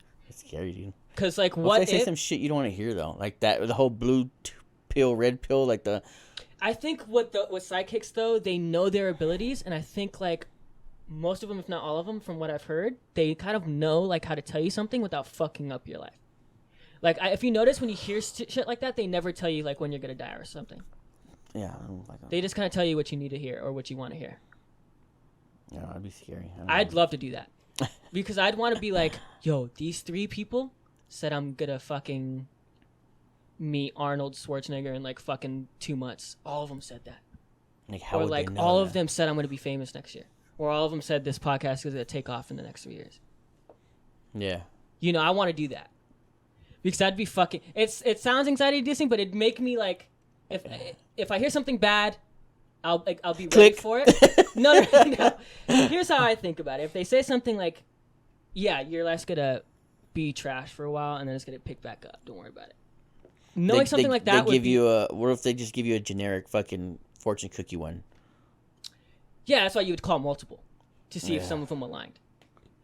scary, dude. Because like, what they say some shit you don't want to hear though, like that the whole blue pill, red pill, like the. I think with psychics though, they know their abilities, and I think like most of them, if not all of them, from what I've heard, they kind of know like how to tell you something without fucking up your life. Like if you notice when you hear shit like that, they never tell you like when you're gonna die or something. Yeah, I don't like that. They just kind of tell you what you need to hear or what you want to hear. Yeah, that'd be scary. I'd love to do that because I'd want to be like, "Yo, these 3 people said I'm gonna fucking meet Arnold Schwarzenegger in like fucking 2 months. All of them said that. Like, how Or would like they know all that? of them said I'm going to be famous next year. Or all of them said this podcast is going to take off in the next 3 years. Yeah. You know, I want to do that. Because that'd be fucking... It sounds anxiety-inducing, but it'd make me like... If I hear something bad, I'll be ready for it. No. Here's how I think about it. If they say something like, yeah, your life's going to be trash for a while, and then it's going to pick back up. Don't worry about it. Knowing something like that would be... What if they just give you a generic fucking fortune cookie one? Yeah, that's why you would call multiple. To see if some of them aligned.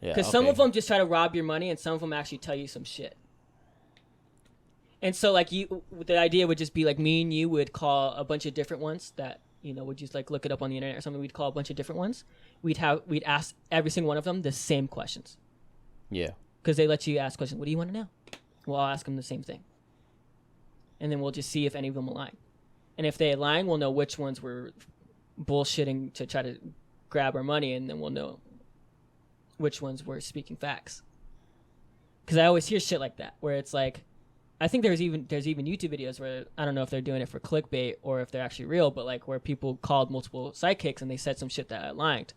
Yeah. Because some of them just try to rob your money, and some of them actually tell you some shit. And so, like, the idea would just be, like, me and you would call a bunch of different ones that, you know, would just, like, look it up on the internet or something. We'd call a bunch of different ones. We'd ask every single one of them the same questions. Yeah. Because they let you ask questions. What do you want to know? Well, I'll ask them the same thing. And then we'll just see if any of them align. And if they align, we'll know which ones were bullshitting to try to grab our money, and then we'll know which ones were speaking facts. Because I always hear shit like that, where it's like, I think there's even YouTube videos where, I don't know if they're doing it for clickbait or if they're actually real, but like where people called multiple psychics and they said some shit that aligned.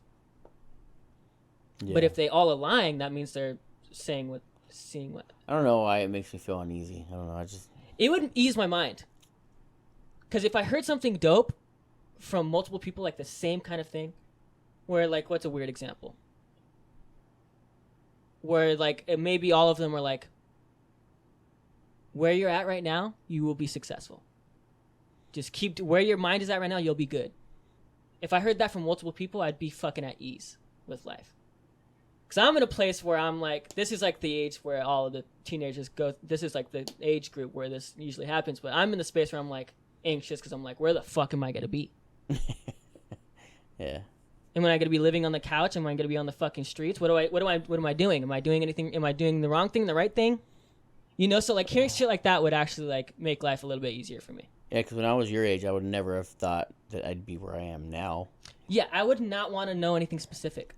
Yeah. But if they all align, that means they're seeing what. I don't know why it makes me feel uneasy. I don't know. It would ease my mind. Because if I heard something dope from multiple people, like the same kind of thing, where like, what's a weird example? Where like, maybe all of them are like, where you're at right now, you will be successful. Just keep where your mind is at right now, you'll be good. If I heard that from multiple people, I'd be fucking at ease with life. Because I'm in a place where I'm like, this is like the age where all of the teenagers go. This is like the age group where this usually happens. But I'm in the space where I'm like anxious because I'm like, where the fuck am I going to be? Yeah. Am I going to be living on the couch? Am I going to be on the fucking streets? What am I doing? Am I doing anything? Am I doing the wrong thing, the right thing? You know, so like hearing shit like that would actually like make life a little bit easier for me. Yeah, because when I was your age, I would never have thought that I'd be where I am now. Yeah, I would not want to know anything specific.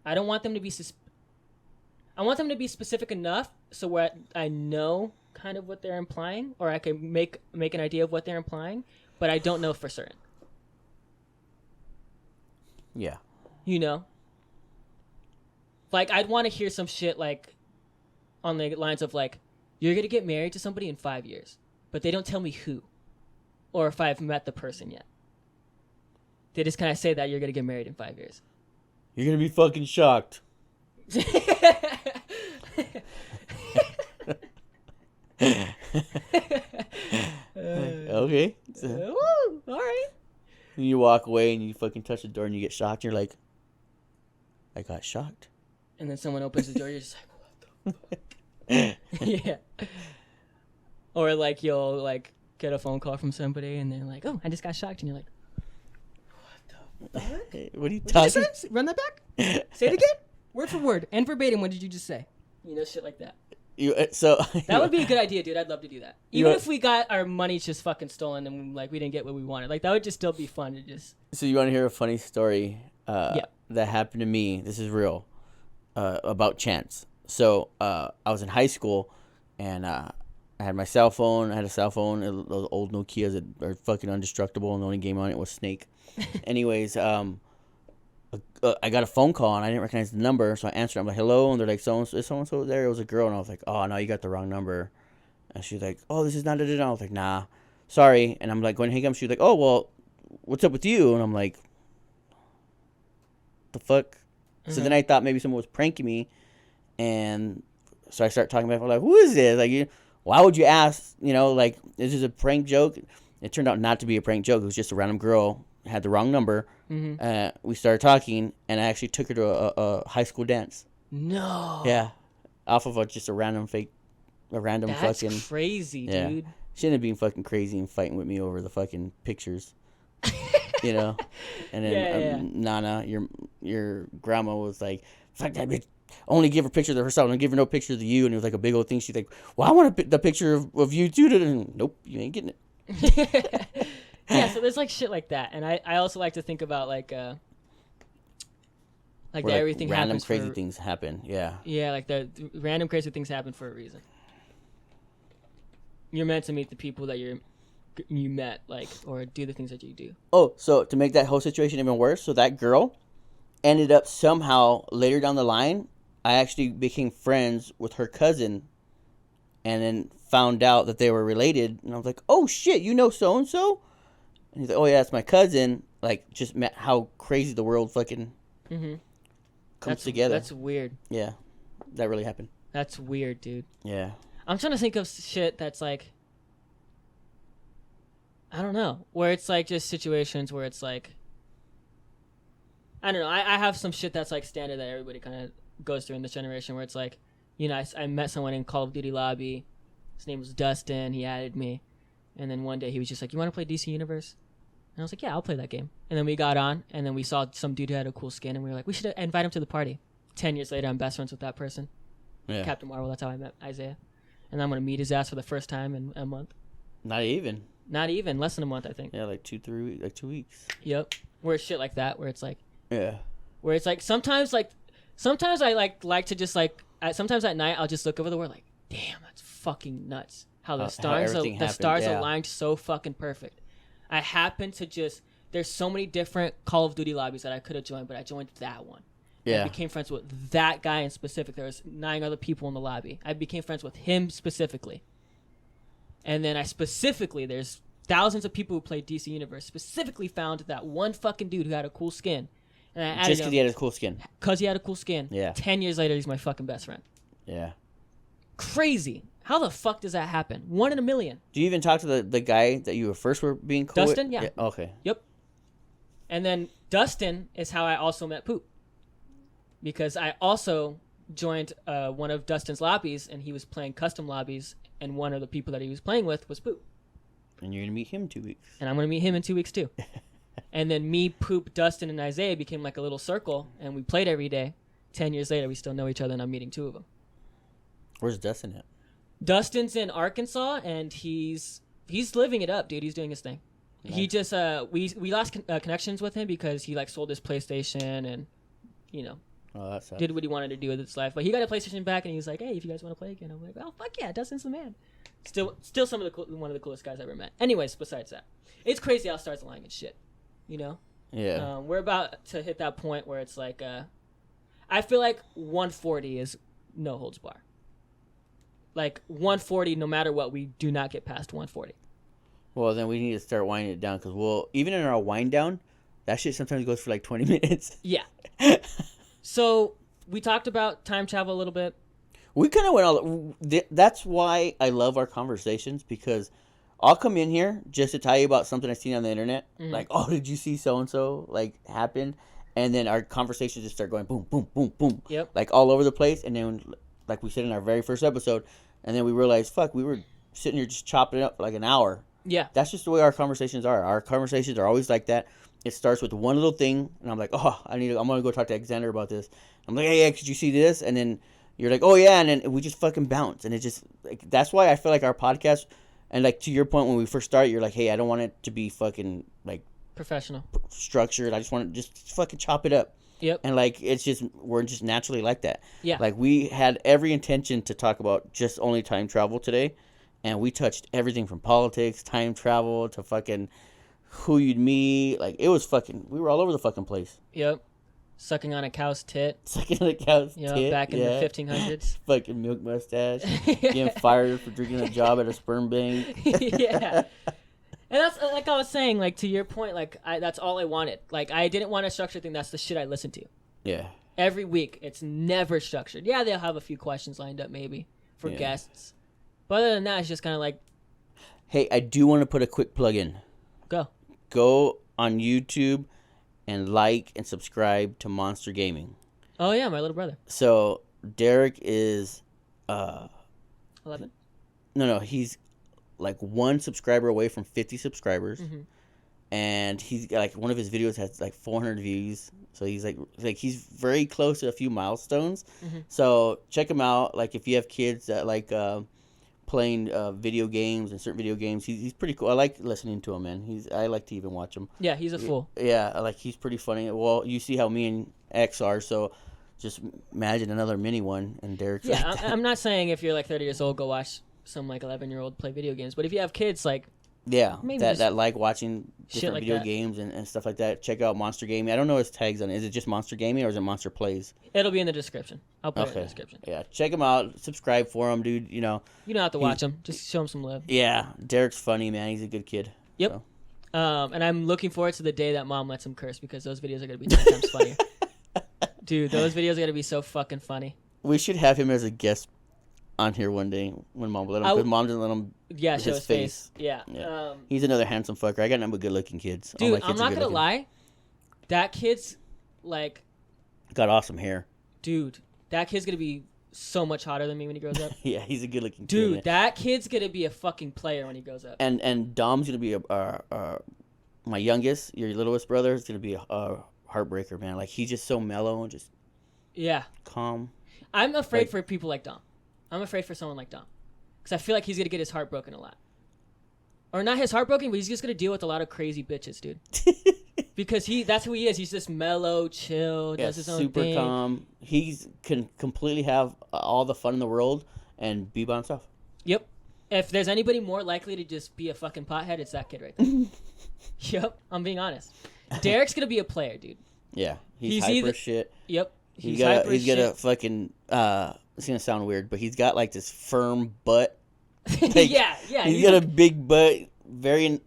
I don't want them to be. I want them to be specific enough so where I know kind of what they're implying, or I can make an idea of what they're implying, but I don't know for certain. Yeah. You know, like I'd want to hear some shit like on the lines of like, you're gonna get married to somebody in 5 years, but they don't tell me who, or if I've met the person yet. They just kind of say that you're gonna get married in 5 years. You're gonna be fucking shocked. Okay. Woo, all right. And you walk away and you fucking touch the door and you get shocked. And you're like, I got shocked. And then someone opens the door. You're just like, what the fuck? Yeah. Or like you'll like get a phone call from somebody and they're like, oh, I just got shocked. And you're like, what the fuck? What are you talking? Run that back. Say it again. Word for word and verbatim. What did you just say? You know, shit like that. That would be a good idea, dude. I'd love to do that. Even if we got our money just fucking stolen and like we didn't get what we wanted, like that would just still be fun to just. So you want to hear a funny story? Yeah. That happened to me. This is real. About chance. So I was in high school, and I had my cell phone. I had a cell phone. Those old Nokias that are fucking indestructible, and the only game on it was Snake. Anyways, I got a phone call and I didn't recognize the number, so I answered. I'm like, hello, and they're like, is so there? It was a girl, and I was like, oh no, you got the wrong number. And she's like, oh, this is not it. I was like, nah, sorry. And I'm like, going to hang up. She's like, oh well, what's up with you? And I'm like, the fuck. Mm-hmm. So then I thought maybe someone was pranking me, and so I start talking back. I'm like, who is this? Like, why would you ask? You know, like, is this a prank joke? It turned out not to be a prank joke. It was just a random girl had the wrong number. Mm-hmm. We started talking, and I actually took her to a high school dance. No. Yeah, off of just a random That's fucking crazy, yeah. Dude. She ended up being fucking crazy and fighting with me over the fucking pictures. You know, and then Nana, your grandma was like, "Fuck that bitch! Only give her pictures of herself. Don't give her no pictures of you." And it was like a big old thing. She's like, "Well, I want the picture of you too." And nope, you ain't getting it. Yeah, so there's like shit like that, and I also like to think about like everything random happens crazy things happen. Yeah. Yeah, like the random crazy things happen for a reason. you're meant to meet the people that you met, like, or do the things that you do. Oh, so to make that whole situation even worse, so that girl ended up somehow later down the line, I actually became friends with her cousin, and then found out that they were related, and I was like, oh shit, you know so and so? And he's like, oh yeah, that's my cousin. Like, just met how crazy the world fucking comes together. That's weird. Yeah, that really happened. That's weird, dude. Yeah. I'm trying to think of shit that's like, I don't know, where it's like just situations where it's like, I don't know. I have some shit that's like standard that everybody kind of goes through in this generation, where it's like, you know, I met someone in Call of Duty lobby. His name was Dustin. He added me. And then one day he was just like, you want to play DC Universe? And I was like, yeah, I'll play that game. And then we got on, and then we saw some dude who had a cool skin, and we were like, we should invite him to the party. 10 years later, I'm best friends with that person. Yeah. Captain Marvel, that's how I met Isaiah. And I'm going to meet his ass for the first time in a month. Not even. Not even. Less than a month, I think. Yeah, like 2 weeks. Yep. Where it's shit like that, where it's like... Yeah. Where it's like, sometimes I like to just like, sometimes at night, I'll just look over the world like, damn, that's fucking nuts. How the stars aligned so fucking perfect. I happen to just, there's so many different Call of Duty lobbies that I could have joined, but I joined that one. Yeah. I became friends with that guy in specific. There was 9 other people in the lobby. I became friends with him specifically. And then there's thousands of people who play DC Universe, specifically found that one fucking dude who had a cool skin. And I added just because he had a cool skin. Because he had a cool skin. Yeah. 10 years later, he's my fucking best friend. Yeah. Crazy. How the fuck does that happen? 1 in a million. Do you even talk to the guy that you first were being cool Dustin? with? Yeah. Okay. Yep. And then Dustin is how I also met Poop. Because I also joined one of Dustin's lobbies, and he was playing custom lobbies, and one of the people that he was playing with was Poop. And you're going to meet him in 2 weeks. And I'm going to meet him in 2 weeks, too. And then me, Poop, Dustin, and Isaiah became like a little circle, and we played every day. 10 years later, we still know each other, and I'm meeting 2 of them. Where's Dustin at? Dustin's in Arkansas, and he's living it up, dude. He's doing his thing. Nice. He just we lost connections with him because he like sold his PlayStation and, you know, did what he wanted to do with his life. But he got a PlayStation back, and he was like, "Hey, if you guys want to play again," I'm like, "Oh fuck yeah, Dustin's the man." Still some of one of the coolest guys I ever met. Anyways, besides that, it's crazy how stars align and shit. You know. Yeah. We're about to hit that point where it's like, I feel like 140 is no holds bar. Like 140, no matter what, we do not get past 140. Well, then we need to start winding it down because even in our wind down, that shit sometimes goes for like 20 minutes. Yeah. So we talked about time travel a little bit. We kind of went all. That's why I love our conversations, because I'll come in here just to tell you about something I've seen on the internet. Mm-hmm. Like, oh, did you see so and so like happened? And then our conversations just start going boom, boom, boom, boom. Yep. Like all over the place. And then, like we said in our very first episode, and then we realized, fuck, we were sitting here just chopping it up for like an hour. Yeah. That's just the way our conversations are. Our conversations are always like that. It starts with one little thing, and I'm like, oh, I'm gonna go talk to Xander about this. I'm like, hey, could you see this? And then you're like, oh yeah, and then we just fucking bounce, and it just like that's why I feel like our podcast, and like to your point when we first started, you're like, hey, I don't want it to be fucking like professional structured. I just want to just fucking chop it up. Yep. And like we're just naturally like that. Yeah. Like we had every intention to talk about just only time travel today, and we touched everything from politics, time travel to fucking who you'd meet. Like it was fucking. We were all over the fucking place. Yep. Sucking on a cow's tit. Sucking on a cow's tit. Back in the 1500s. Fucking milk mustache. Getting fired for drinking a job at a sperm bank. Yeah. And that's like I was saying, like to your point, like that's all I wanted. Like I didn't want a structured thing. That's the shit I listened to. Yeah. Every week, it's never structured. Yeah, they'll have a few questions lined up maybe for guests, but other than that, it's just kind of like. Hey, I do want to put a quick plug in. Go on YouTube and like and subscribe to Monster Gaming. Oh yeah, my little brother. So Deric is 11. No, he's like 1 subscriber away from 50 subscribers. Mm-hmm. And he's like one of his videos has like 400 views, so he's like he's very close to a few milestones. Mm-hmm. So check him out. Like if you have kids that like playing video games and certain video games, he's pretty cool. I like listening to him, man. I like to even watch him. Yeah, he's a fool. Yeah, like he's pretty funny. Well, you see how me and X are, so just imagine another mini one and Derek. Yeah, I'm not saying if you're like 30 years old, go watch some like 11-year-old play video games. But if you have kids, like Yeah, maybe that like watching different like video that. games and stuff like that. Check out Monster Gaming. I don't know his tags on it. Is it just Monster Gaming or is it Monster Plays? It'll be in the description. I'll put it in the description. Yeah, check him out. Subscribe for him, dude. You don't have to watch him. Just show him some love. Yeah, Derek's funny, man. He's a good kid. Yep. So. And I'm looking forward to the day that mom lets him curse because those videos are gonna be 10 times funnier. Dude, those videos are gonna be so fucking funny. We should have him as a guest on here one day when mom let him. Because mom didn't let him. Yeah, show his face. Yeah. He's another handsome fucker. I got nothing but good looking kids. Dude, I'm not gonna lie. That kid's like. Got awesome hair. Dude, that kid's gonna be so much hotter than me when he grows up. Yeah, he's a good looking kid. Dude, that kid's gonna be a fucking player when he grows up. And Dom's gonna be my youngest, your littlest brother, is gonna be a heartbreaker, man. Like he's just so mellow and just calm. I'm afraid for people like Dom. I'm afraid for someone like Dom, because I feel like he's gonna get his heart broken a lot, or not his heart broken, but he's just gonna deal with a lot of crazy bitches, dude. Because that's who he is. He's just mellow, chill, does his own super thing. Calm. He can completely have all the fun in the world and be by himself. Yep. If there's anybody more likely to just be a fucking pothead, it's that kid right there. Yep. I'm being honest. Derek's gonna be a player, dude. Yeah, he's hyper shit. Yep. He's got a fucking. It's gonna sound weird, but he's got like this firm butt. Like, yeah. He's got a big butt, very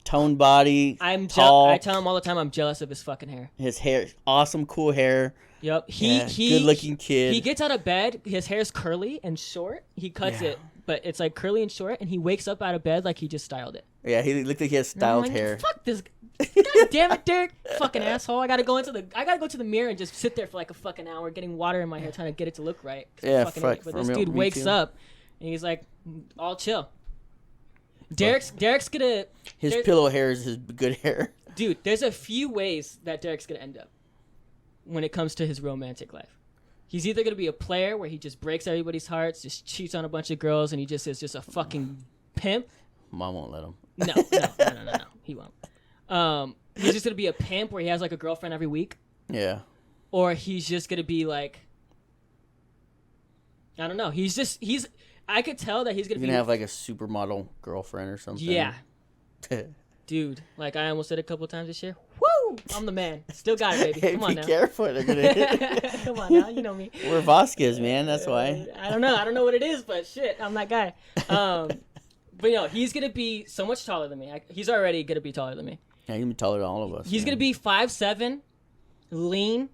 toned body. Tall. I tell him all the time I'm jealous of his fucking hair. His hair, awesome, cool hair. Yep. Good looking kid. He gets out of bed. His hair's curly and short. He cuts it, but it's like curly and short, and he wakes up out of bed like he just styled it. Yeah, he looked like he has styled hair. Fuck this. God damn it, Derek. Fucking asshole. I gotta go to the mirror and just sit there for like a fucking hour getting water in my hair trying to get it to look right. Yeah, but this dude wakes up and he's like all chill. Derek's gonna his pillow hair is his good hair. Dude, there's a few ways that Derek's gonna end up when it comes to his romantic life. He's either gonna be a player where he just breaks everybody's hearts, just cheats on a bunch of girls, and he just is just a fucking pimp. Mom won't let him. No. He won't. He's just gonna be a pimp where he has like a girlfriend every week. Yeah. Or he's just gonna be like, I don't know. I could tell that he's gonna have like a supermodel girlfriend or something. Yeah. Dude, like I almost said a couple times this year. Woo! I'm the man. Still got it, baby. Hey, come on be now. Careful, they're gonna hit. Come on now, you know me. We're Vasquez, man. That's why. I don't know what it is, but shit, I'm that guy. But he's gonna be so much taller than me. He's already gonna be taller than me. Yeah, he's gonna be taller than all of us. He's gonna be 5'7", lean.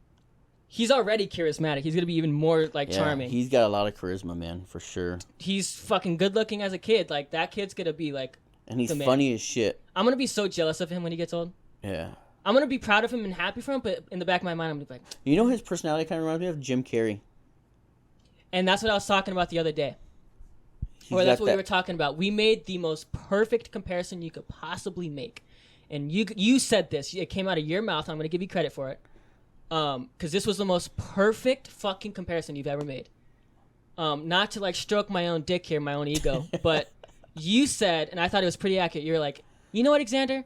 He's already charismatic. He's gonna be even more like charming. He's got a lot of charisma, man, for sure. He's fucking good looking as a kid. Like that kid's gonna be like. And he's funny as shit. I'm gonna be so jealous of him when he gets old. Yeah. I'm gonna be proud of him and happy for him, but in the back of my mind, I'm gonna be like. You know his personality kind of reminds me of Jim Carrey. And that's what I was talking about the other day. Or that's what we were talking about. We made the most perfect comparison you could possibly make. And you said this. It came out of your mouth. I'm going to give you credit for it. Because this was the most perfect fucking comparison you've ever made. Not to like stroke my own dick here, my own ego. But you said, and I thought it was pretty accurate, you're like, you know what, Xander?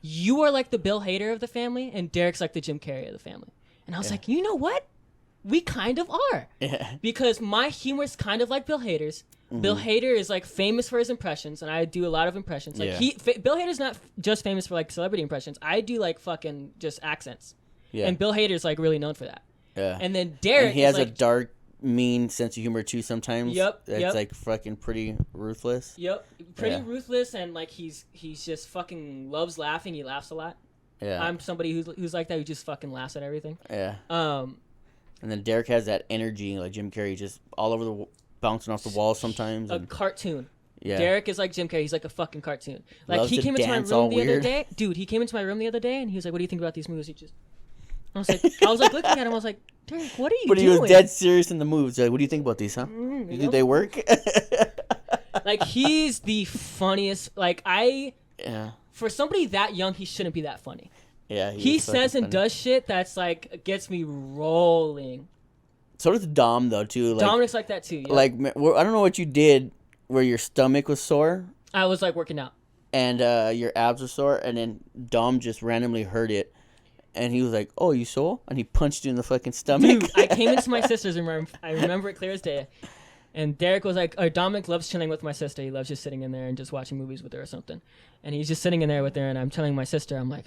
You are like the Bill Hader of the family, and Derek's like the Jim Carrey of the family. And I was like, you know what? We kind of are. Yeah. Because my humor is kind of like Bill Hader's. Mm-hmm. Bill Hader is like famous for his impressions, and I do a lot of impressions. Like Bill Hader's not just famous for like celebrity impressions. I do like fucking just accents. Yeah. And Bill Hader's like really known for that. Yeah. And then Derek, and he has a dark, mean sense of humor too. Sometimes. Yep. That's like fucking pretty ruthless. Yep. Pretty ruthless, and like he's just fucking loves laughing. He laughs a lot. Yeah. I'm somebody who's like that, who just fucking laughs at everything. Yeah. And then Derek has that energy, like Jim Carrey, just all over the bouncing off the walls sometimes. A cartoon. Yeah. Derek is like Jim Carrey. He's like a fucking cartoon. Like Loves he came into my room the other day. Dude, he came into my room the other day and he was like, "What do you think about these movies?" I was like looking at him. I was like, "Derek, what are you doing?" But he was dead serious in the moves. Like, what do you think about these, huh? You think they work? Like he's the funniest. Like for somebody that young, he shouldn't be that funny. Yeah, he says and does shit that's like gets me rolling. So does Dom though too. Like, Dominic's like that too. Yeah. Like I don't know what you did where your stomach was sore. I was like working out, and your abs were sore, and then Dom just randomly heard it, and he was like, "Oh, you sore?" And he punched you in the fucking stomach. Dude, I came into my sister's room. I remember it clear as day. And Deric was like, or Dominic loves chilling with my sister. He loves just sitting in there and just watching movies with her or something. And he's just sitting in there with her, and I'm telling my sister, I'm like,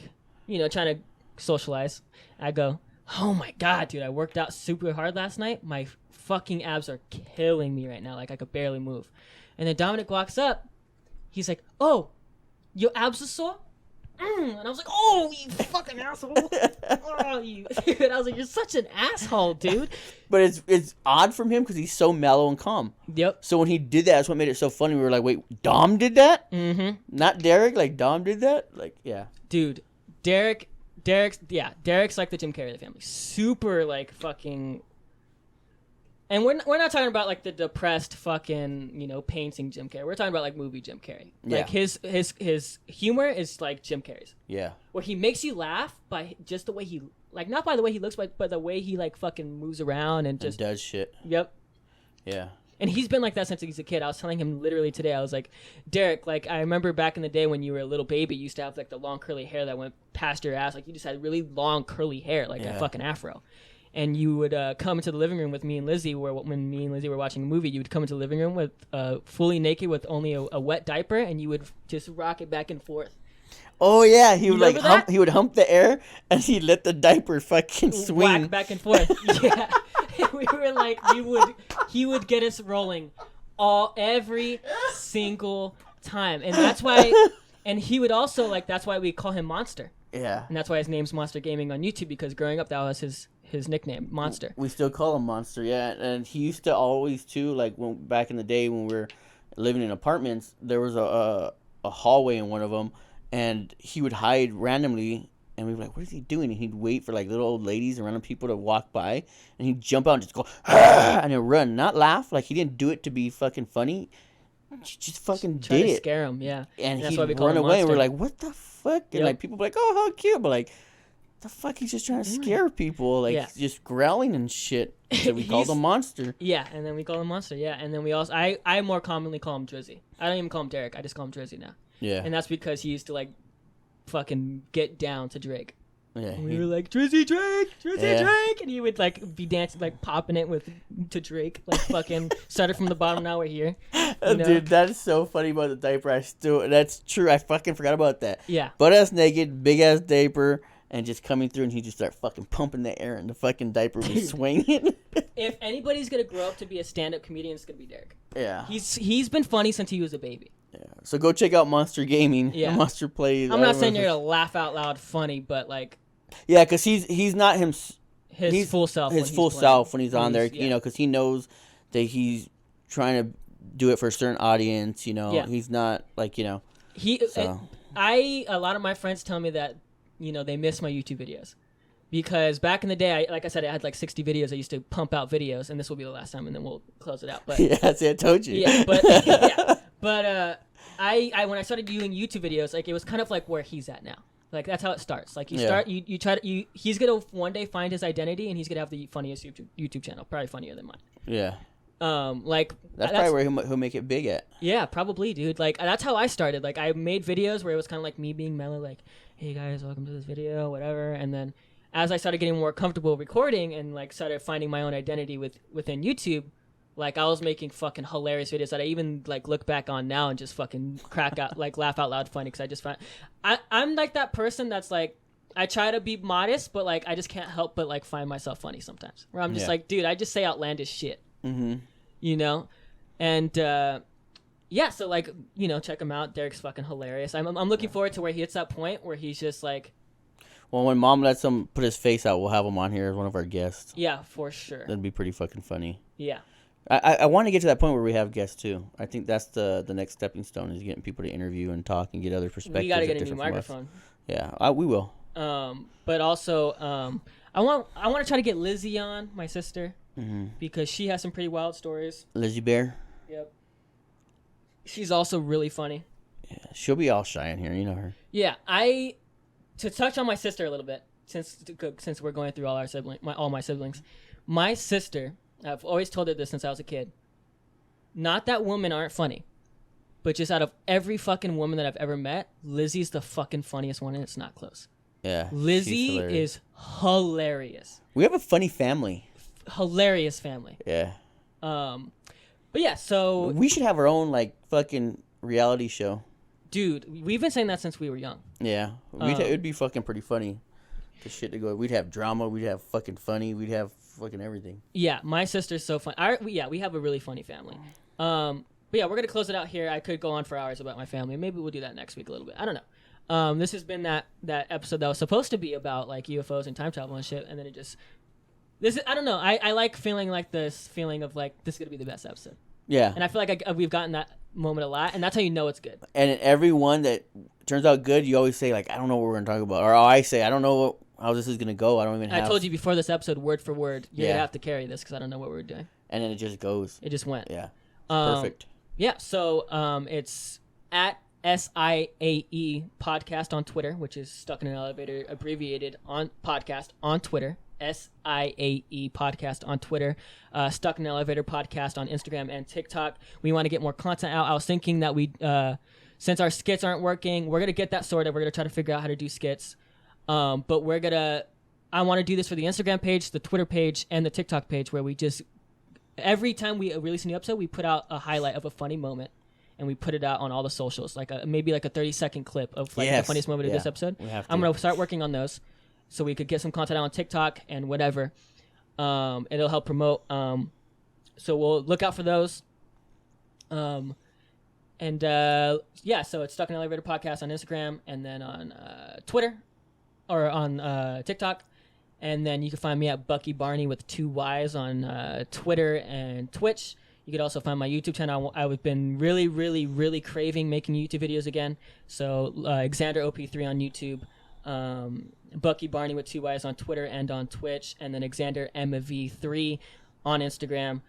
trying to socialize. I go, oh my God, dude, I worked out super hard last night. My fucking abs are killing me right now. Like, I could barely move. And then Dominic walks up. He's like, oh, your abs are sore? And I was like, oh, you fucking asshole. Oh, you. And I was like, you're such an asshole, dude. But it's odd from him because he's so mellow and calm. Yep. So when he did that, that's what made it so funny. We were like, wait, Dom did that? Mm-hmm. Not Deric? Like, Dom did that? Like, yeah. Dude, Derek's like the Jim Carrey of the family. Super, like, fucking... And we're not talking about, like, the depressed fucking, painting Jim Carrey. We're talking about, like, movie Jim Carrey. Yeah. Like, his humor is like Jim Carrey's. Yeah. Where he makes you laugh by just the way he... Like, not by the way he looks, but the way he, like, fucking moves around and just... And does shit. Yep. Yeah. And he's been like that since he's a kid. I was telling him literally today, I was like, Deric, like, I remember back in the day when you were a little baby, you used to have, like, the long curly hair that went past your ass. Like, you just had really long curly hair, like a fucking afro. And you would come into the living room with me and Lizzie, where when me and Lizzie were watching a movie, you would come into the living room with fully naked with only a wet diaper, and you would just rock it back and forth. Oh yeah, he would like Remember that? he would hump the air and he'd let the diaper fucking swing Whack back and forth. Yeah. We were like, he would get us rolling every single time. And that's why, and he would also, like, that's why we call him Monster. Yeah. And that's why his name's Monster Gaming on YouTube, because growing up, that was his nickname, Monster. We still call him Monster, yeah. And he used to always too, like back in the day when we were living in apartments, there was a hallway in one of them, and he would hide randomly, and we'd be like, what is he doing? And he'd wait for like little old ladies and random people to walk by, and he'd jump out and just go, ah! And he'd run, not laugh. Like, he didn't do it to be fucking funny. He just fucking Try did to it. scare him, yeah. And that's he'd why we call run him away, and Monster. we're like, what the fuck? And like, people be like, oh, how cute. But like, the fuck, he's just trying to scare people. Like, just growling and shit. So we called him Monster. Yeah, and then we call him Monster, yeah. And then we also, I more commonly call him Drizzy. I don't even call him Deric, I just call him Drizzy now. Yeah. And that's because he used to, like, fucking get down to Drake. Yeah. And we were like, Drizzy Drake, Drake, and he would, like, be dancing, like, popping it to Drake, like, fucking started from the bottom, now we're here. You know? Dude, that is so funny about the diaper. That's true. I fucking forgot about that. Yeah. Butt ass naked, big ass diaper, and just coming through, and he just start fucking pumping the air, and the fucking diaper was swinging. If anybody's gonna grow up to be a stand-up comedian, it's gonna be Deric. Yeah. He's been funny since he was a baby. Yeah. So go check out Monster Gaming. Yeah. Monster Plays. I'm not saying you're gonna laugh out loud funny, but like. Yeah, because he's not his full self. His full self when he's on there, yeah. because he knows that he's trying to do it for a certain audience. Yeah. He's not like he. So. A lot of my friends tell me that they miss my YouTube videos, because back in the day, like I said, I had like 60 videos. I used to pump out videos, and this will be the last time, and then we'll close it out. But yeah, see, I told you. Yeah, but yeah, but I when I started doing YouTube videos, like it was kind of like where he's at now. Like, that's how it starts. Like, you try to, he's going to one day find his identity, and he's going to have the funniest YouTube channel. Probably funnier than mine. Yeah. Like. That's probably where he'll make it big at. Yeah, probably, dude. Like, that's how I started. Like, I made videos where it was kind of like me being mellow, like, hey, guys, welcome to this video, whatever. And then as I started getting more comfortable recording and, like, started finding my own identity within YouTube, like, I was making fucking hilarious videos that I even, like, look back on now and just fucking crack out, like, laugh out loud funny, because I just find... I'm, like, that person that's, like, I try to be modest, but, like, I just can't help but, like, find myself funny sometimes. Where I'm just like, dude, I just say outlandish shit. Mm-hmm. And, yeah, so, like, check him out. Deric's fucking hilarious. I'm looking forward to where he hits that point where he's just, like... Well, when Mom lets him put his face out, we'll have him on here as one of our guests. Yeah, for sure. That'd be pretty fucking funny. Yeah. I want to get to that point where we have guests too. I think that's the next stepping stone, is getting people to interview and talk and get other perspectives. We gotta get a new microphone. Yeah, we will. But also, I want to try to get Lizzie on, my sister, because she has some pretty wild stories. Lizzie Bear. Yep. She's also really funny. Yeah, she'll be all shy in here. You know her. Yeah, to touch on my sister a little bit, since we're going through all my siblings, my sister. I've always told her this since I was a kid. Not that women aren't funny, but just out of every fucking woman that I've ever met, Lizzie's the fucking funniest one, and it's not close. Yeah. Lizzie is hilarious. We have a funny family. Hilarious family. Yeah. But yeah, so We should have our own like fucking reality show. dude, we've been saying that since we were young. Yeah, it'd be fucking pretty funny. The shit to go. We'd have drama. We'd have fucking funny. We'd have fucking everything. Yeah, my sister's so fun. We have a really funny family. But yeah, we're gonna close it out here. I could go on for hours about my family. Maybe we'll do that next week a little bit. I don't know. This has been that episode that was supposed to be about like UFOs and time travel and shit, and then I don't know. I like feeling like this feeling of like this is gonna be the best episode. Yeah. And I feel like we've gotten that moment a lot, and that's how you know it's good. And in every one that turns out good, you always say like, I don't know what we're gonna talk about, or I say I don't know how this is gonna go. I don't even have. I told you before this episode, word for word, you're Yeah. gonna have to carry this because I don't know what we're doing. And then it just goes. It just went. Yeah. Perfect. Yeah. So it's at SIAE podcast on Twitter, which is Stuck in an Elevator abbreviated on podcast on Twitter. SIAE podcast on Twitter, Stuck in an Elevator podcast on Instagram and TikTok. We want to get more content out. I was thinking that since our skits aren't working, we're gonna get that sorted. We're gonna try to figure out how to do skits. But I want to do this for the Instagram page, the Twitter page, and the TikTok page, where we just every time we release a new episode, we put out a highlight of a funny moment, and we put it out on all the socials, like maybe like a 30-second clip of like the funniest moment of this episode. I'm gonna start working on those. So we could get some content out on TikTok and whatever. It'll help promote. So we'll look out for those. So it's Stuck in an Elevator podcast on Instagram and then on Twitter or on TikTok. And then you can find me at Bucky Barney with 2 Y's on Twitter and Twitch. You could also find my YouTube channel. I've been really, really, really craving making YouTube videos again. So Xander OP3 on YouTube. Bucky Barney with 2 Y's on Twitter and on Twitch, and then Xander MV3 on Instagram.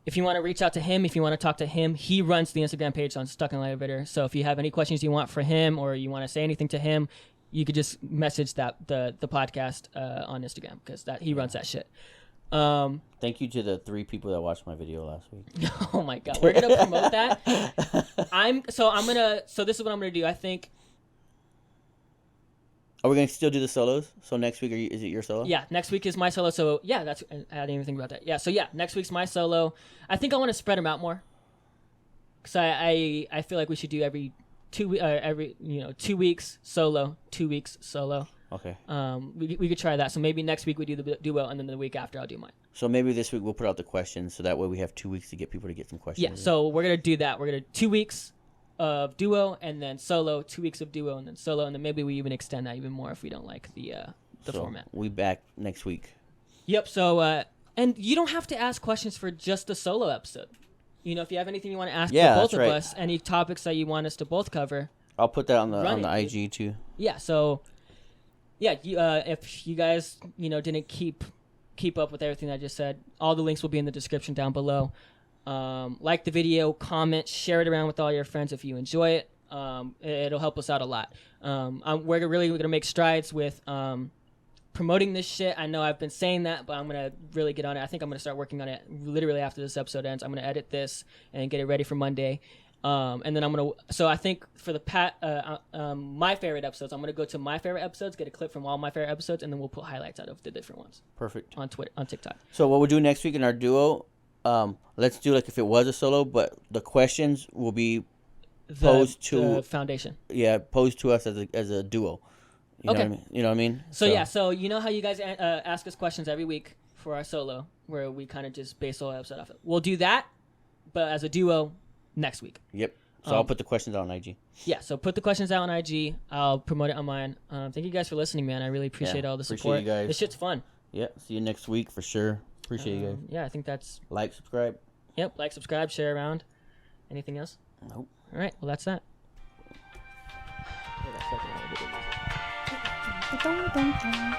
If you want to reach out to him, if you want to talk to him, he runs the Instagram page on Stuck in an Elevator. So if you have any questions you want for him or you want to say anything to him, you could just message the podcast on Instagram because he runs that shit. Thank you to the 3 people that watched my video last week. Oh my god, we're gonna promote that. So this is what I'm gonna do. I think. Are we going to still do the solos? So next week, is it your solo? Yeah, next week is my solo. So yeah, I didn't even think about that. Yeah, so yeah, next week's my solo. I think I want to spread them out more. Cause I feel like we should do every 2 weeks solo, 2 weeks solo. Okay. We could try that. So maybe next week we do the duo, and then the week after I'll do mine. So maybe this week we'll put out the questions, so that way we have 2 weeks to get people to get some questions. Yeah. So we're gonna do that. We're gonna 2 weeks of duo and then solo, 2 weeks of duo and then solo, and then maybe we even extend that even more if we don't like the format. We back next week. Yep. So and you don't have to ask questions for just the solo episode. You know, if you have anything you want to ask for both of us, any topics that you want us to both cover, I'll put that on the IG too. Yeah. So yeah, if you guys didn't keep up with everything I just said, all the links will be in the description down below. Like the video, comment, share it around with all your friends if you enjoy it. It'll help us out a lot. We're really going to make strides with promoting this shit. I know I've been saying that, but I'm going to really get on it. I think I'm going to start working on it literally after this episode ends. I'm going to edit this and get it ready for Monday. And then so I think for my favorite episodes, I'm going to go to my favorite episodes, get a clip from all my favorite episodes, and then we'll put highlights out of the different ones. Perfect. On Twitter, on TikTok. So what we'll do next week in our duo, let's do like if it was a solo, but the questions will be posed to the foundation. Yeah, posed to us as a duo. You know what I mean? You know what I mean? So yeah, so you know how you guys ask us questions every week for our solo, where we kind of just base the whole episode off it. We'll do that, but as a duo next week. Yep. So I'll put the questions out on IG. Yeah, so put the questions out on IG. I'll promote it on mine. Thank you guys for listening, man. I really appreciate all the support. Appreciate you guys. This shit's fun. Yeah. See you next week for sure. Appreciate you guys. Yeah, I think that's... Like, subscribe. Yep, like, subscribe, share around. Anything else? Nope. All right, well, that's that. Dun, dun, dun.